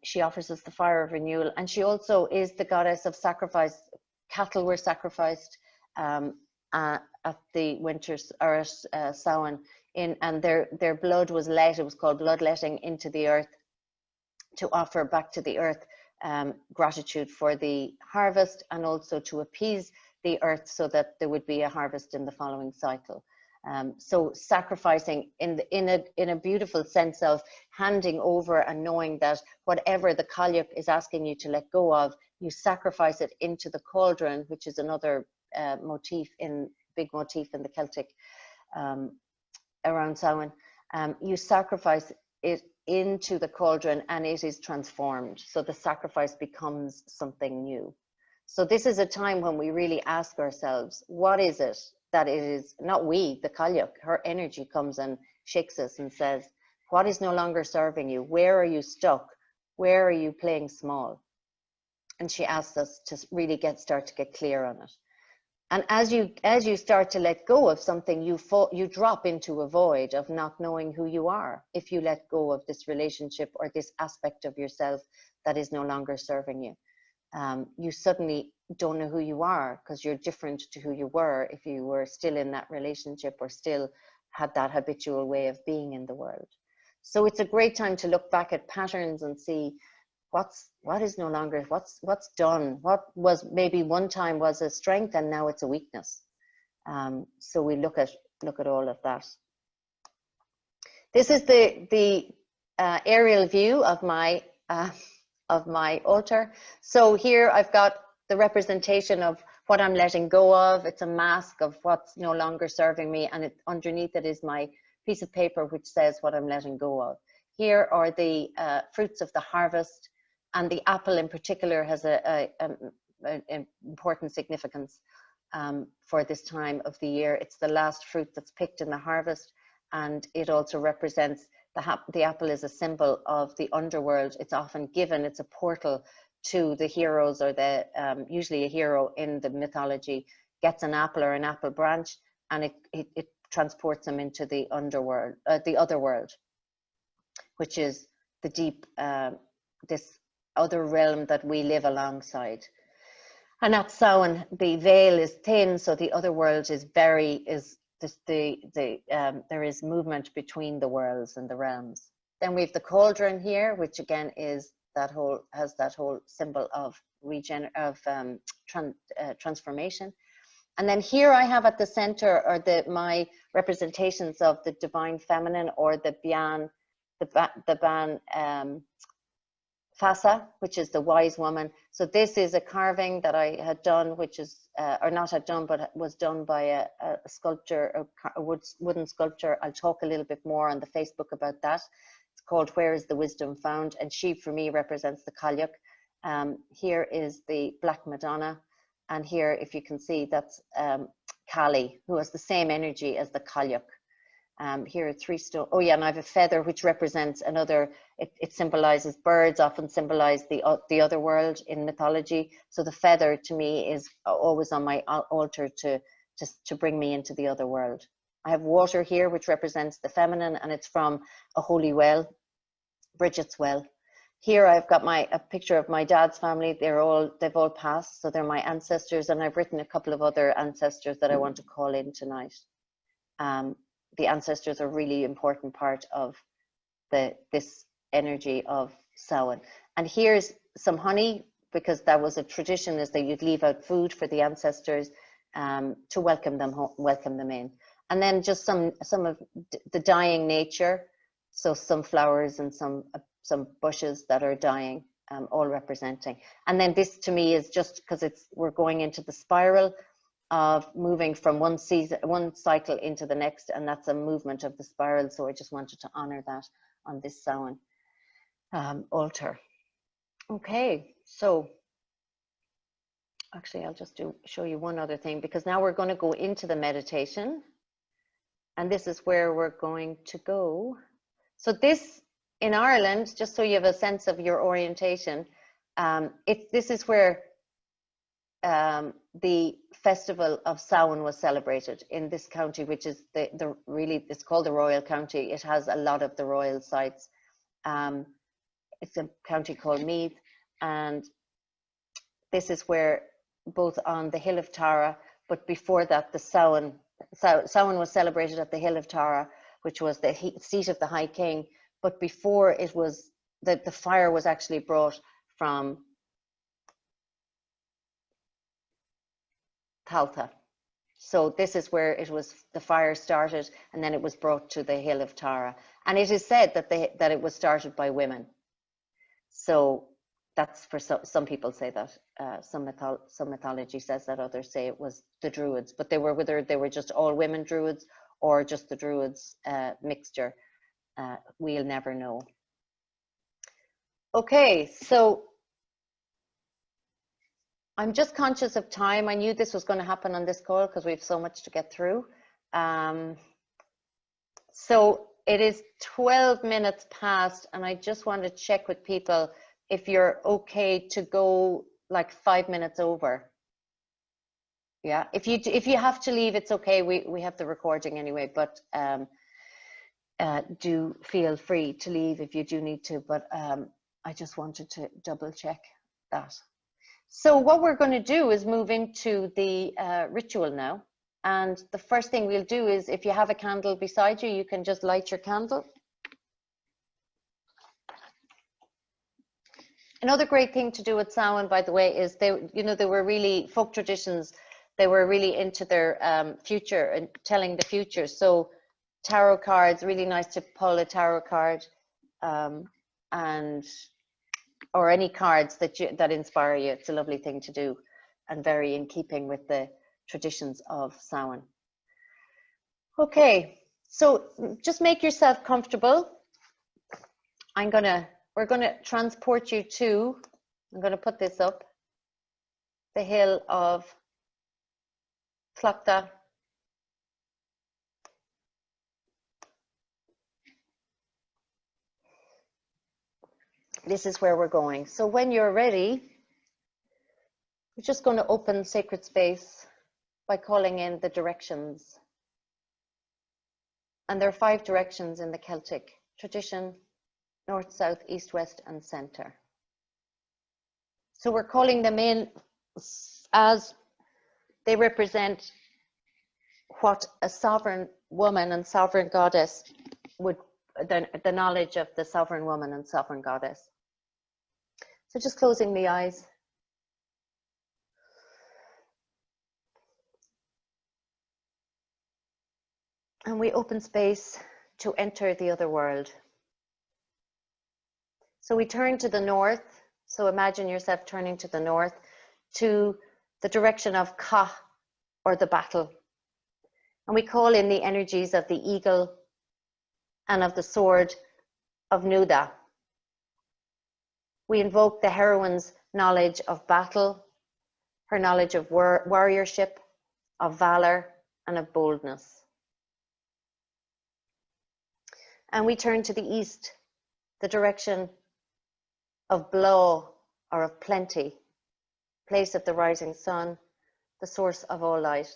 C: She offers us the fire of renewal, and she also is the goddess of sacrifice. Cattle were sacrificed at the winters, or at Samhain, and their blood was let. It was called bloodletting into the earth, to offer back to the earth gratitude for the harvest, and also to appease the earth so that there would be a harvest in the following cycle. So sacrificing in a beautiful sense of handing over and knowing that whatever the Cailleach is asking you to let go of, you sacrifice it into the cauldron, which is another big motif in the Celtic around Samhain. You sacrifice it into the cauldron and it is transformed. So the sacrifice becomes something new. So this is a time when we really ask ourselves, what is it that it is, not we, the Cailleach, her energy comes and shakes us and says, what is no longer serving you? Where are you stuck? Where are you playing small? And she asks us to really start to get clear on it. And as you start to let go of something, you drop into a void of not knowing who you are. If you let go of this relationship or this aspect of yourself that is no longer serving you, you suddenly don't know who you are, because you're different to who you were if you were still in that relationship or still had that habitual way of being in the world. So it's a great time to look back at patterns and see what is no longer, what's done, what was maybe one time was a strength and now it's a weakness. So we look at all of that. This is the aerial view of my altar. So here I've got the representation of what I'm letting go of. It's a mask of what's no longer serving me, and underneath it is my piece of paper which says what I'm letting go of. Here are the fruits of the harvest, and the apple in particular has an important significance for this time of the year. It's the last fruit that's picked in the harvest, and it also represents the apple is a symbol of the underworld. It's often given, it's a portal to the heroes, or the usually a hero in the mythology gets an apple or an apple branch, and it transports them into the underworld, the other world, which is the deep, this other realm that we live alongside. And at Samhain, the veil is thin, so the other world is there is movement between the worlds and the realms. Then we have the cauldron here, which again is has that whole symbol of transformation. And then here I have at the center are my representations of the divine feminine, or the Ban Fasa, which is the wise woman. So this is a carving that I had done, which is, or not had done, but was done by a sculptor, a wooden sculpture. I'll talk a little bit more on the Facebook about that. It's called Where is the Wisdom Found? And she, for me, represents the Cailleach. Here is the Black Madonna. And here, if you can see, that's Kali, who has the same energy as the Cailleach. Here are 3 stones. Oh yeah, and I have a feather which represents another, it symbolizes birds, often symbolize the other world in mythology. So the feather to me is always on my altar to bring me into the other world. I have water here which represents the feminine, and it's from a holy well, Bridget's well. Here I've got a picture of my dad's family. They've all passed, so they're my ancestors, and I've written a couple of other ancestors that I want to call in tonight. The ancestors are a really important part of this energy of Samhain. And here's some honey, because that was a tradition, is that you'd leave out food for the ancestors to welcome them in. And then just some of the dying nature, so some flowers and some bushes that are dying, all representing. And then this to me is just because we're going into the spiral of moving from one cycle into the next, and that's a movement of the spiral. So I just wanted to honor that on this Samhain altar. Okay, so actually I'll just show you one other thing, because now we're going to go into the meditation, and this is where we're going to go. So this in Ireland, just so you have a sense of your orientation, this is where the festival of Samhain was celebrated in this county, which is it's called the Royal County. It has a lot of the royal sites. It's a county called Meath, and this is where, both on the Hill of Tara, but before that, the Samhain was celebrated at the Hill of Tara, which was the seat of the High King. But before it was, the fire was actually brought from Talta. So this is where the fire started, and then it was brought to the Hill of Tara. And it is said that it was started by women. So that's, for some people say that. Some mythology says that, others say it was the Druids, but whether they were just all women Druids or just the Druids mixture, we'll never know. Okay, so I'm just conscious of time. I knew this was going to happen on this call because we have so much to get through. So it is 12 minutes past, and I just want to check with people if you're okay to go like 5 minutes over. Yeah, if you have to leave, it's okay. We have the recording anyway, but do feel free to leave if you do need to. But I just wanted to double check that. So what we're going to do is move into the ritual now. And the first thing we'll do is, if you have a candle beside you, you can just light your candle. Another great thing to do at Samhain, by the way, is they were really, folk traditions, they were really into their future and telling the future. So tarot cards, really nice to pull a tarot card, and or any cards that inspire you. It's a lovely thing to do and very in keeping with the traditions of Samhain. Okay, so just make yourself comfortable. We're gonna transport you to, I'm gonna put this up, the hill of Tlachta. This is where we're going. So when you're ready, we're just going to open sacred space by calling in the directions. And there are 5 directions in the Celtic tradition: north, south, east, west, and center. So we're calling them in as they represent what a sovereign woman and sovereign goddess would, the knowledge of the sovereign woman and sovereign goddess. So just closing the eyes. And we open space to enter the other world. So we turn to the north. So imagine yourself turning to the north, to the direction of Ka, or the battle. And we call in the energies of the eagle and of the sword of Nuda. We invoke the heroine's knowledge of battle, her knowledge of warriorship, of valor, and of boldness. And we turn to the east, the direction of Blow, or of plenty, place of the rising sun, the source of all light.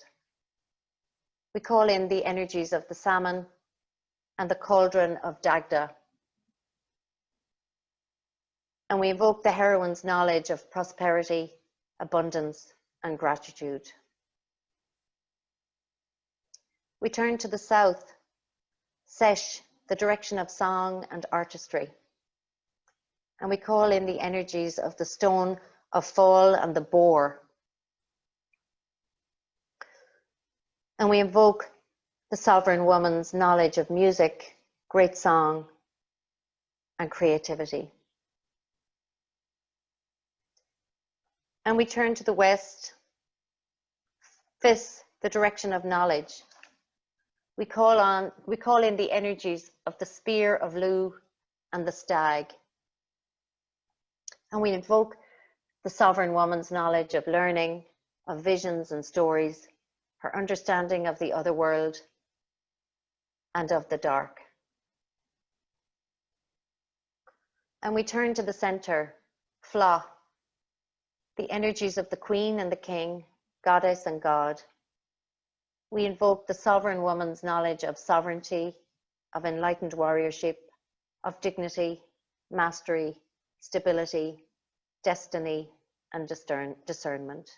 C: We call in the energies of the salmon and the cauldron of Dagda. And we invoke the heroine's knowledge of prosperity, abundance, and gratitude. We turn to the south, Sesh, the direction of song and artistry. And we call in the energies of the stone of fall and the boar. And we invoke the sovereign woman's knowledge of music, great song, and creativity. And we turn to the west, Fis, the direction of knowledge. We call in the energies of the spear of Lu and the stag. And we invoke the sovereign woman's knowledge of learning, of visions and stories, her understanding of the other world and of the dark. And we turn to the center, Fla, the energies of the queen and the king, goddess and god. We invoke the sovereign woman's knowledge of sovereignty, of enlightened warriorship, of dignity, mastery, stability, destiny, and discernment.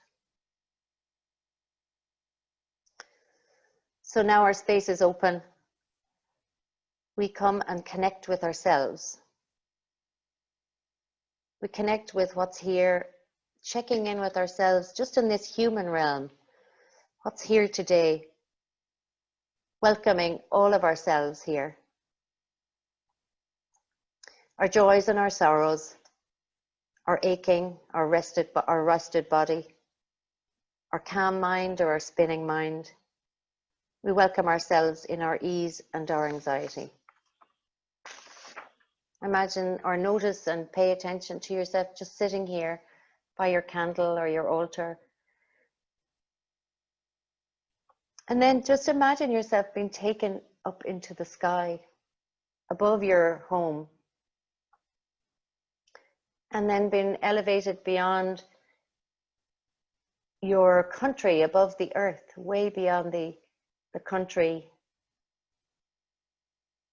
C: So now our space is open. We come and connect with ourselves. We connect with what's here, checking in with ourselves just in this human realm. What's here today? Welcoming all of ourselves here. Our joys and our sorrows, our aching, our rested body, our calm mind or our spinning mind. We welcome ourselves in our ease and our anxiety. Imagine or notice and pay attention to yourself just sitting here by your candle or your altar. And then just imagine yourself being taken up into the sky above your home, and then being elevated beyond your country, above the earth, way beyond the country,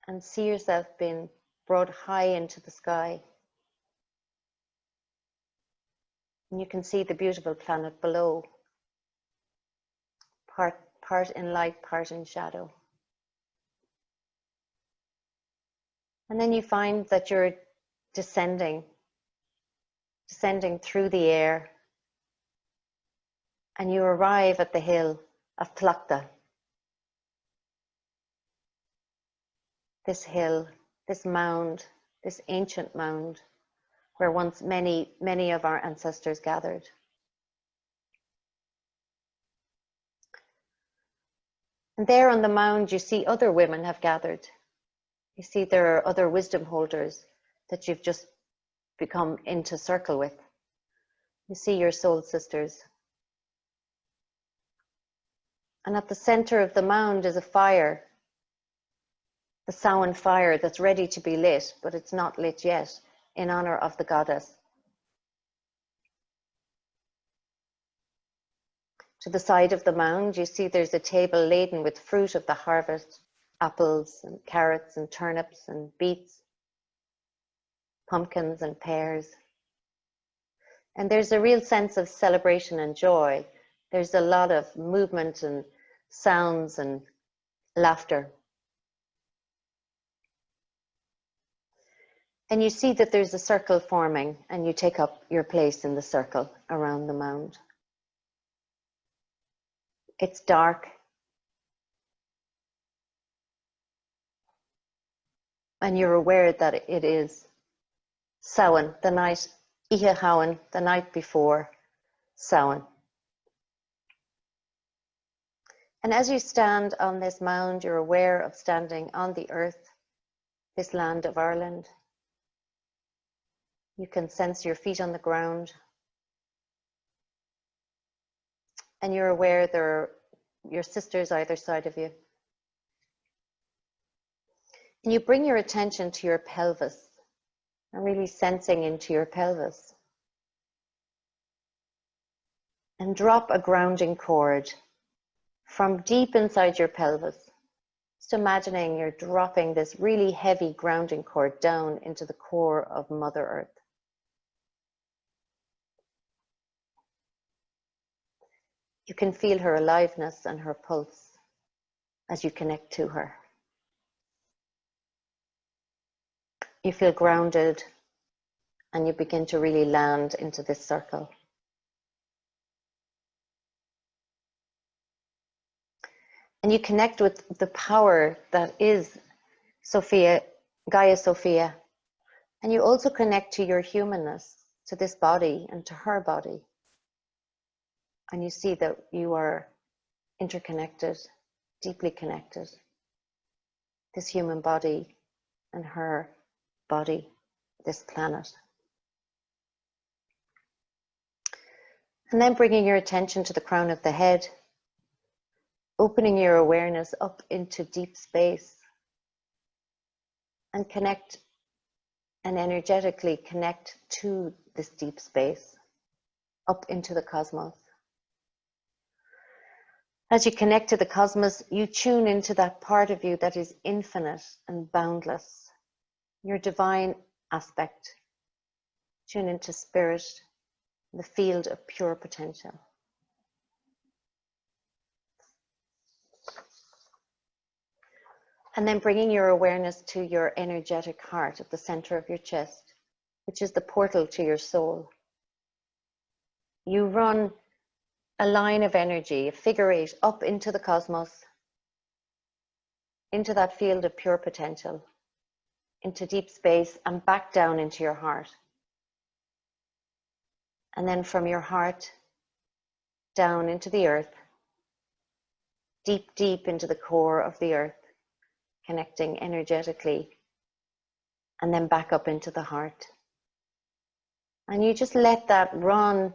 C: and see yourself being brought high into the sky. And you can see the beautiful planet below, part in light, part in shadow. And then you find that you're descending through the air, and you arrive at the hill of Tlachta. this hill, this mound, this ancient mound, where once many, many of our ancestors gathered. And there on the mound, you see other women have gathered. You see there are other wisdom holders that you've just become into circle with. You see your soul sisters. And at the center of the mound is a fire, the Samhain fire that's ready to be lit, but it's not lit yet, in honor of the goddess. To the side of the mound, you see there's a table laden with fruit of the harvest, apples and carrots and turnips and beets, pumpkins and pears. And there's a real sense of celebration and joy. There's a lot of movement and sounds and laughter. And you see that there's a circle forming, and you take up your place in the circle around the mound. It's dark. And you're aware that it is Samhain, the night, Ihe Hauen, the night before Samhain. And as you stand on this mound, you're aware of standing on the earth, this land of Ireland. You can sense your feet on the ground. And you're aware there are your sisters either side of you. And you bring your attention to your pelvis and really sensing into your pelvis. And drop a grounding cord from deep inside your pelvis. Just imagining you're dropping this really heavy grounding cord down into the core of Mother Earth. You can feel her aliveness and her pulse as you connect to her. You feel grounded and you begin to really land into this circle. And you connect with the power that is Sophia, Gaia Sophia. And you also connect to your humanness, to this body and to her body. And you see that you are interconnected, deeply connected. This human body and her body, this planet. And then bringing your attention to the crown of the head, opening your awareness up into deep space and connect and energetically connect to this deep space, up into the cosmos. As you connect to the cosmos, you tune into that part of you that is infinite and boundless, your divine aspect. Tune into spirit, the field of pure potential. And then bringing your awareness to your energetic heart at the center of your chest, which is the portal to your soul. You run a line of energy, a figure 8, up into the cosmos, into that field of pure potential, into deep space, and back down into your heart. And then from your heart down into the earth, deep, deep into the core of the earth, connecting energetically, and then back up into the heart. And you just let that run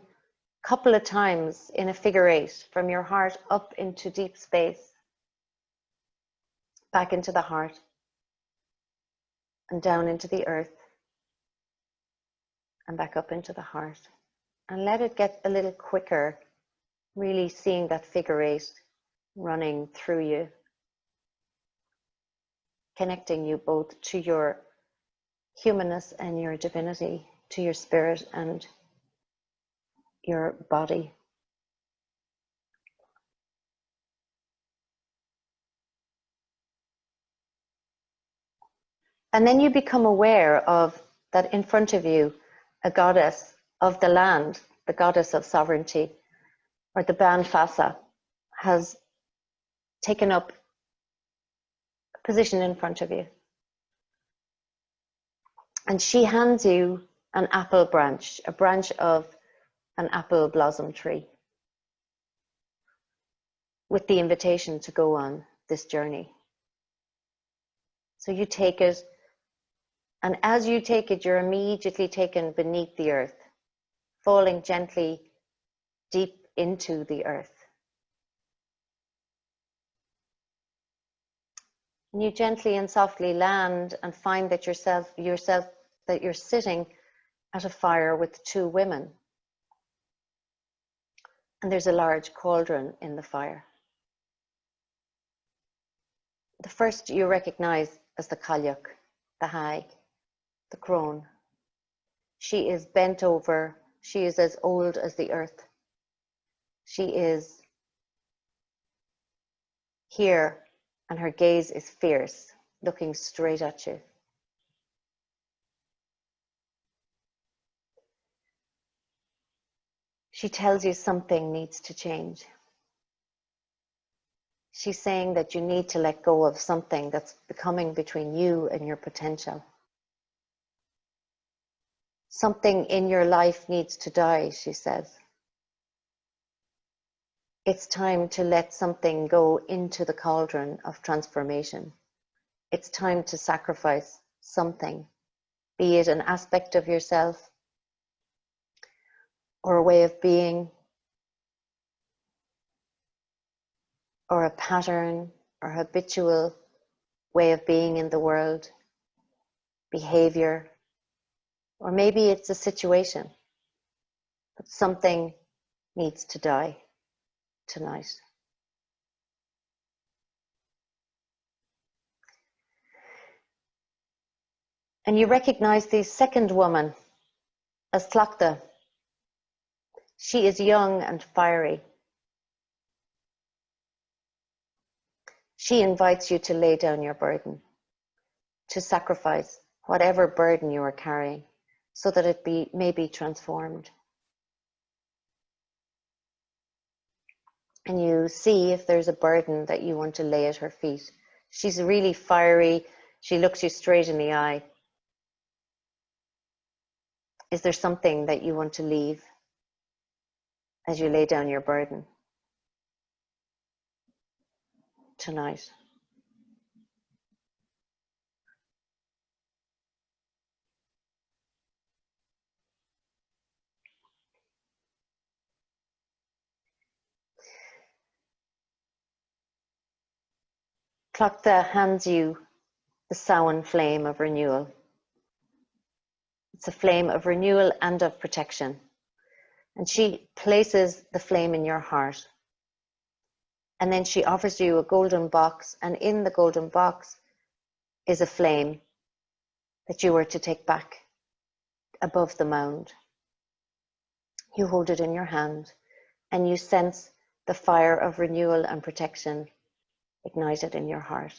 C: a couple of times in a figure 8, from your heart up into deep space, back into the heart, and down into the earth, and back up into the heart. And let it get a little quicker, really seeing that figure 8 running through you, connecting you both to your humanness and your divinity, to your spirit and your body. And then you become aware of that in front of you, a goddess of the land, the goddess of sovereignty, or the Banfasa, has taken up a position in front of you. And she hands you an apple branch, a branch of an apple blossom tree, with the invitation to go on this journey. So you take it, and as you take it, you're immediately taken beneath the earth, falling gently deep into the earth. And you gently and softly land and find that that you're sitting at a fire with two women. And there's a large cauldron in the fire. The first you recognize as the Cailleach, the hag, the crone. She is bent over. She is as old as the earth. She is here, and her gaze is fierce, looking straight at you. She tells you something needs to change. She's saying that you need to let go of something that's becoming between you and your potential. Something in your life needs to die, she says. It's time to let something go into the cauldron of transformation. It's time to sacrifice something, be it an aspect of yourself or a way of being or a pattern or habitual way of being in the world, behavior, or maybe it's a situation, but something needs to die tonight. And you recognize the second woman as Tlachta. She is young and fiery. She invites you to lay down your burden, to sacrifice whatever burden you are carrying so that it may be transformed. And you see if there's a burden that you want to lay at her feet. She's really fiery. She looks you straight in the eye. Is there something that you want to leave as you lay down your burden tonight? Tlachta hands you the Samhain flame of renewal. It's a flame of renewal and of protection. And she places the flame in your heart. And then she offers you a golden box, and in the golden box is a flame that you are to take back above the mound. You hold it in your hand, and you sense the fire of renewal and protection ignited in your heart.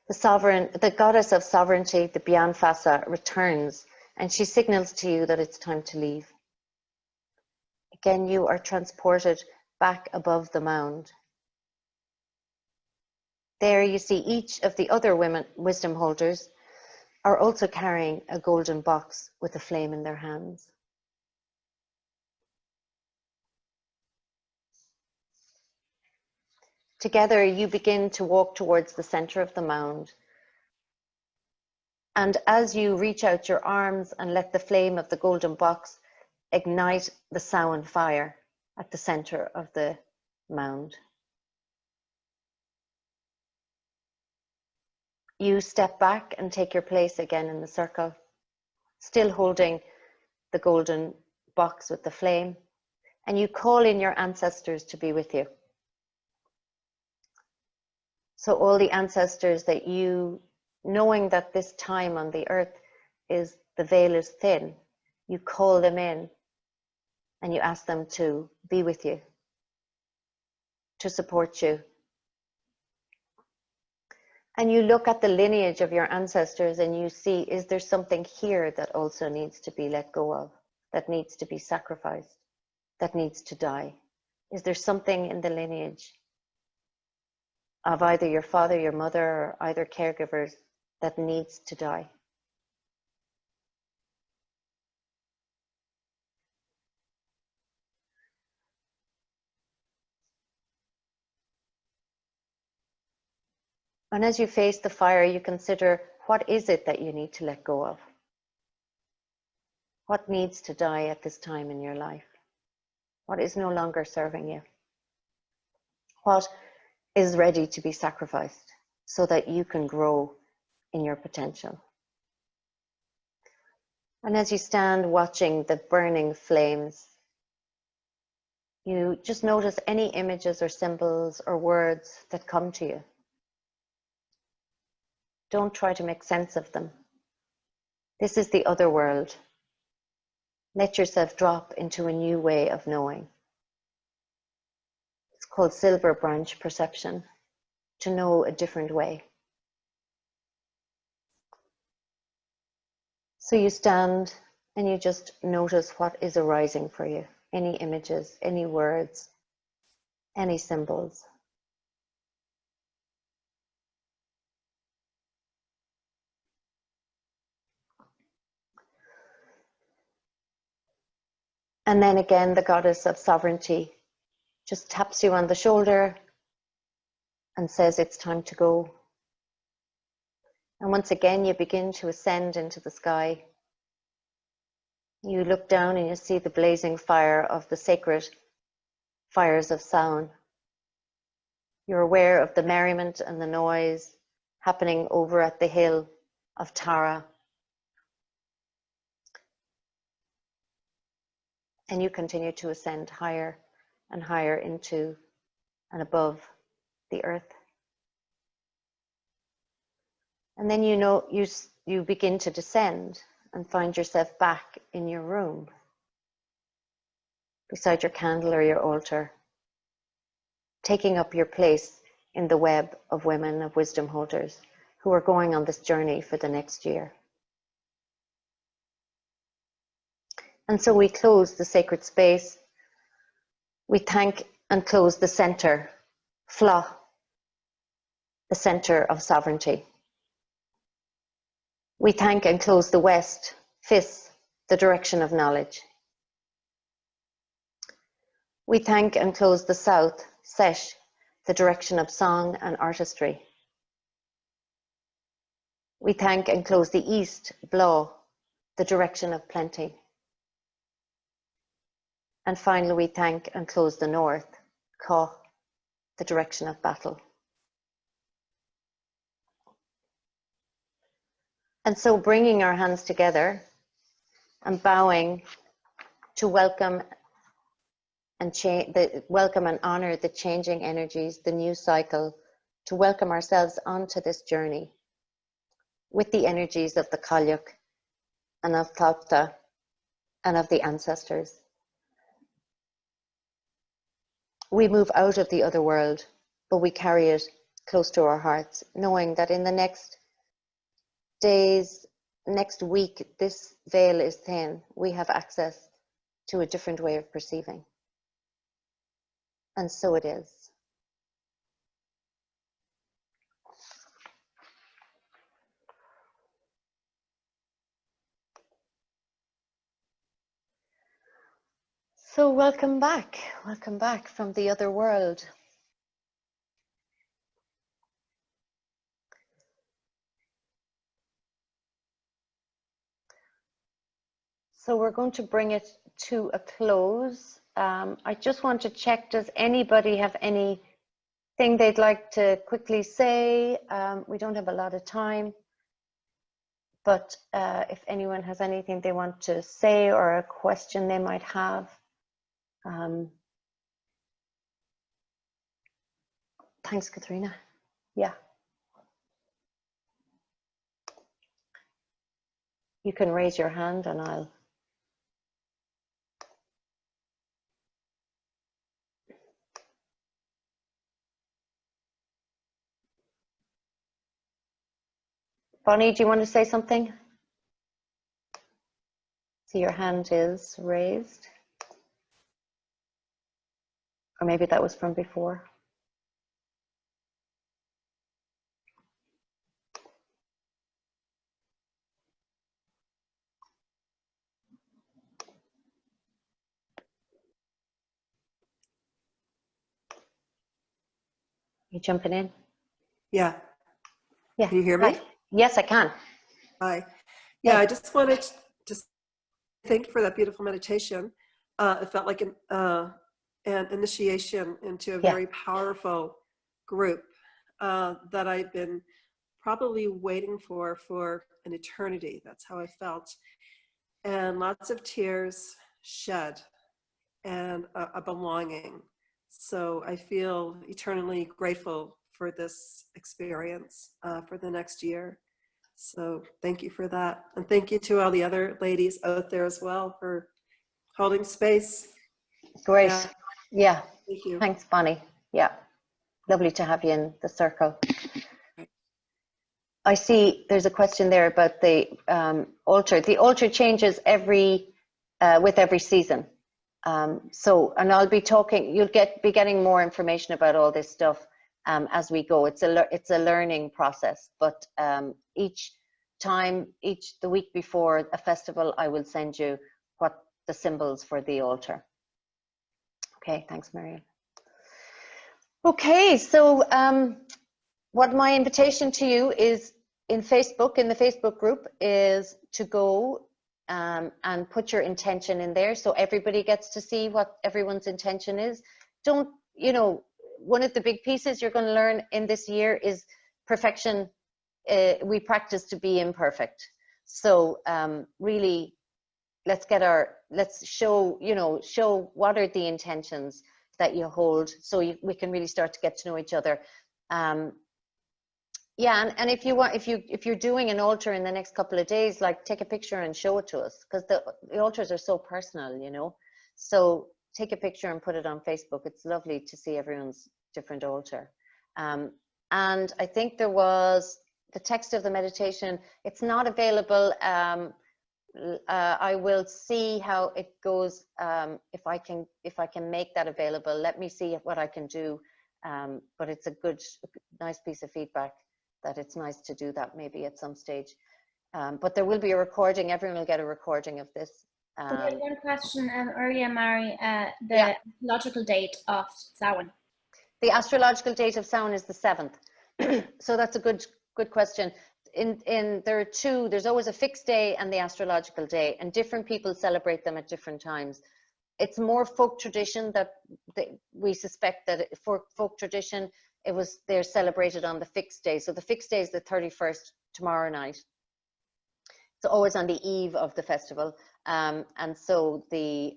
C: The goddess of sovereignty, the Bianfasa, returns, and she signals to you that it's time to leave. Again, you are transported back above the mound. There you see each of the other women, wisdom holders, are also carrying a golden box with a flame in their hands. Together, you begin to walk towards the center of the mound. And as you reach out your arms and let the flame of the golden box ignite the Samhain fire at the center of the mound, you step back and take your place again in the circle, still holding the golden box with the flame, and you call in your ancestors to be with you. So all the ancestors that you, knowing that this time on the earth is, the veil is thin, you call them in and you ask them to be with you, to support you. And you look at the lineage of your ancestors and you see, is there something here that also needs to be let go of, that needs to be sacrificed, that needs to die? Is there something in the lineage of either your father, your mother, or either caregivers that needs to die. And as you face the fire, you consider, what is it that you need to let go of? What needs to die at this time in your life? What is no longer serving you? What is ready to be sacrificed so that you can grow in your potential? And as you stand watching the burning flames, you just notice any images or symbols or words that come to you. Don't try to make sense of them. This is the other world. Let yourself drop into a new way of knowing. It's called silver branch perception, to know a different way. So you stand and you just notice what is arising for you. Any images, any words, any symbols. And then again, the goddess of sovereignty just taps you on the shoulder and says it's time to go. And once again, you begin to ascend into the sky. You look down and you see the blazing fire of the sacred fires of Samhain. You're aware of the merriment and the noise happening over at the hill of Tara. And you continue to ascend higher and higher into and above the earth. And then you begin to descend and find yourself back in your room, beside your candle or your altar, taking up your place in the web of women, of wisdom holders, who are going on this journey for the next year. And so we close the sacred space. We thank and close the center, Fla, the center of sovereignty. We thank and close the west, Fis, the direction of knowledge. We thank and close the south, Sesh, the direction of song and artistry. We thank and close the east, Blah, the direction of plenty. And finally, we thank and close the north, Ka, the direction of battle. And so bringing our hands together and bowing to welcome and honor the changing energies, the new cycle, to welcome ourselves onto this journey with the energies of the Kalyuk and of Thapta and of the ancestors. We move out of the other world, but we carry it close to our hearts, knowing that in the next days, next week, this veil is thin. We have access to a different way of perceiving. And so it is. So welcome back from the other world. So we're going to bring it to a close. I just want to check, does anybody have anything they'd like to quickly say? We don't have a lot of time, but if anyone has anything they want to say or a question they might have. Thanks, Katrina. Yeah. You can raise your hand and I'll. Bonnie, do you want to say something? See, your hand is raised. Or maybe that was from before. You jumping in?
J: Yeah.
C: Yeah.
J: Can you hear me?
C: Hi. Yes, I can.
J: Hi. Yeah,
C: Hey.
J: I just wanted to thank you for that beautiful meditation. It felt like an initiation into a
C: Yeah.
J: very powerful group that I've been probably waiting for an eternity. That's how I felt. And lots of tears shed and a belonging. So I feel eternally grateful for this experience for the next year. So thank you for that. And thank you to all the other ladies out there as well for holding space.
C: Great.
J: Yeah.
C: Yeah.
J: Thank you.
C: Thanks, Bonnie. Yeah. Lovely to have you in the circle. I see there's a question there about the altar. The altar changes with every season. And I'll be talking, you'll be getting more information about all this stuff as we go. It's a learning process, but each time, the week before a festival, I will send you what the symbols for the altar. Okay, thanks, Marion. Okay, so what my invitation to you is in the Facebook group, is to go and put your intention in there so everybody gets to see what everyone's intention is. Don't, one of the big pieces you're going to learn in this year is perfection. We practice to be imperfect. So really, let's show what are the intentions that you hold, so we can really start to get to know each other. Yeah, and if you're doing an altar in the next couple of days, like take a picture and show it to us, because the altars are so personal, So take a picture and put it on Facebook. It's lovely to see everyone's different altar. And I think there was the text of the meditation. It's not available. I will see how it goes. If I can make that available, let me see what I can do. But it's a nice piece of feedback that it's nice to do that maybe at some stage. But there will be a recording. Everyone will get a recording of this.
B: We had one question earlier, Mary, the astrological date of Samhain.
C: The astrological date of Samhain is the 7th. So that's a good question. There are two, there's always a fixed day and the astrological day, and different people celebrate them at different times. It's more folk tradition that we suspect that for folk tradition, they're celebrated on the fixed day. So the fixed day is the 31st, tomorrow night. It's always on the eve of the festival. And so the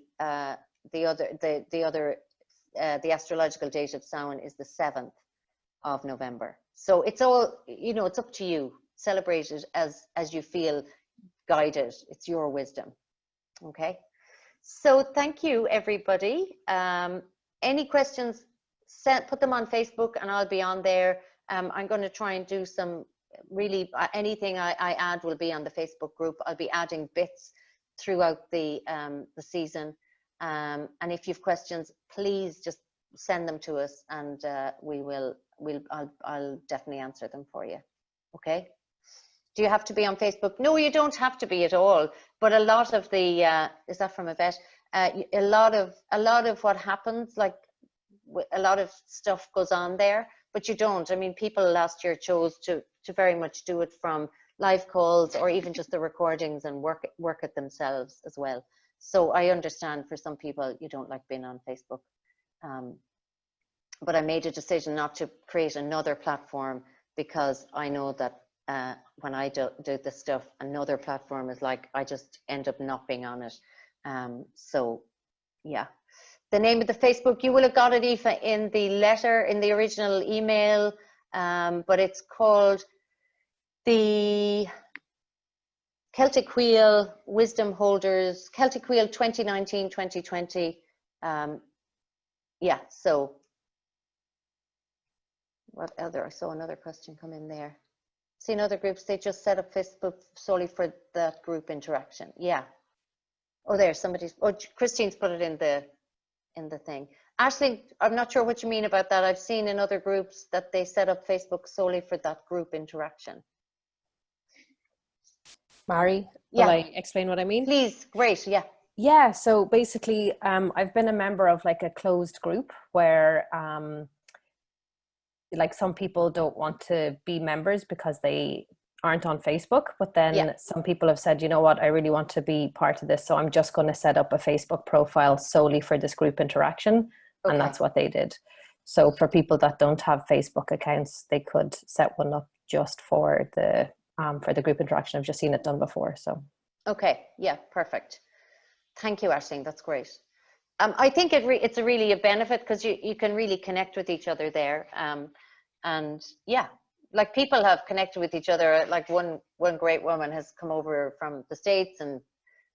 C: astrological date of Samhain is the 7th of November. So it's all, it's up to you. Celebrate it as you feel guided. It's your wisdom. Okay. So thank you, everybody. Any questions, put them on Facebook and I'll be on there. I'm going to try and do some anything I add will be on the Facebook group. I'll be adding bits throughout the season. And if you've questions, please just send them to us and I'll definitely answer them for you. Okay. Do you have to be on Facebook? No, you don't have to be at all. But a lot of the, is that from Yvette? A lot of what happens, like a lot of stuff goes on there, but you don't. I mean, people last year chose to very much do it from live calls or even just the recordings and work it themselves as well. So I understand for some people you don't like being on Facebook. But I made a decision not to create another platform because I know that when I do this stuff, another platform is like, I just end up not being on it. So yeah, the name of the Facebook, you will have got it, Aoife, in the letter, in the original email, but it's called the Celtic Wheel Wisdom Holders, Celtic Wheel 2019-2020. Yeah, so what other, I saw another question come in there. See, in other groups, they just set up Facebook solely for that group interaction. Yeah. Oh, there, Christine's put it in the thing. Ashley, I'm not sure what you mean about that. I've seen in other groups that they set up Facebook solely for that group interaction.
K: Mary, will I explain what I mean?
C: Please, great, yeah.
K: Yeah, so basically, I've been a member of like a closed group where like some people don't want to be members because they aren't on Facebook, but then some people have said, you know what, I really want to be part of this, so I'm just going to set up a Facebook profile solely for this group interaction. And that's what they did. So for people that don't have Facebook accounts, they could set one up just for the group interaction. I've just seen it done before. So
C: okay, yeah, perfect. Thank you, Aisling. That's great. I think it's really a benefit because you can really connect with each other there. And yeah, like people have connected with each other. Like one great woman has come over from the States and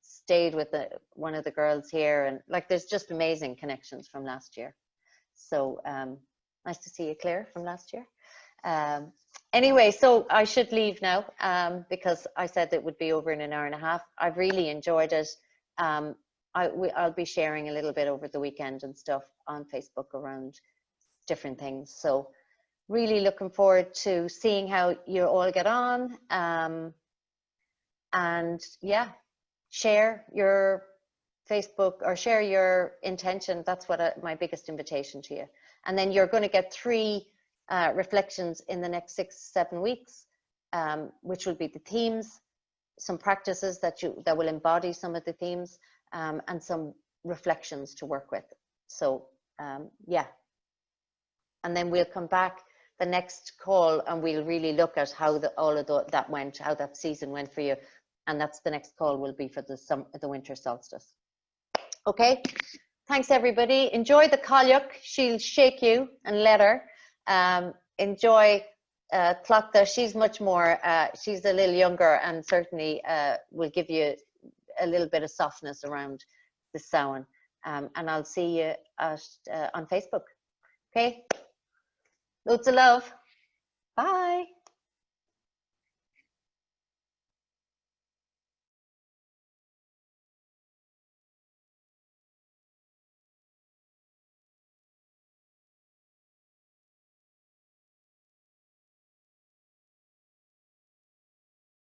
C: stayed with one of the girls here. And like, there's just amazing connections from last year. So nice to see you, Claire, from last year. Anyway, so I should leave now because I said it would be over in an hour and a half. I've really enjoyed it. I'll be sharing a little bit over the weekend and stuff on Facebook around different things. So really looking forward to seeing how you all get on. And yeah, share your Facebook or share your intention. That's what my biggest invitation to you. And then you're going to get 3 reflections in the next 6-7 weeks, which will be the themes, some practices that will embody some of the themes, and some reflections to work with. So yeah, and then we'll come back the next call and we'll really look at how that went, how that season went for you. And that's the next call will be for the winter solstice. Okay, thanks everybody. Enjoy the Cailleach. She'll shake you and let her. Enjoy Clocta. She's much more, she's a little younger and certainly will give you a little bit of softness around the Samhain. And I'll see you on Facebook. Okay, loads of love. Bye.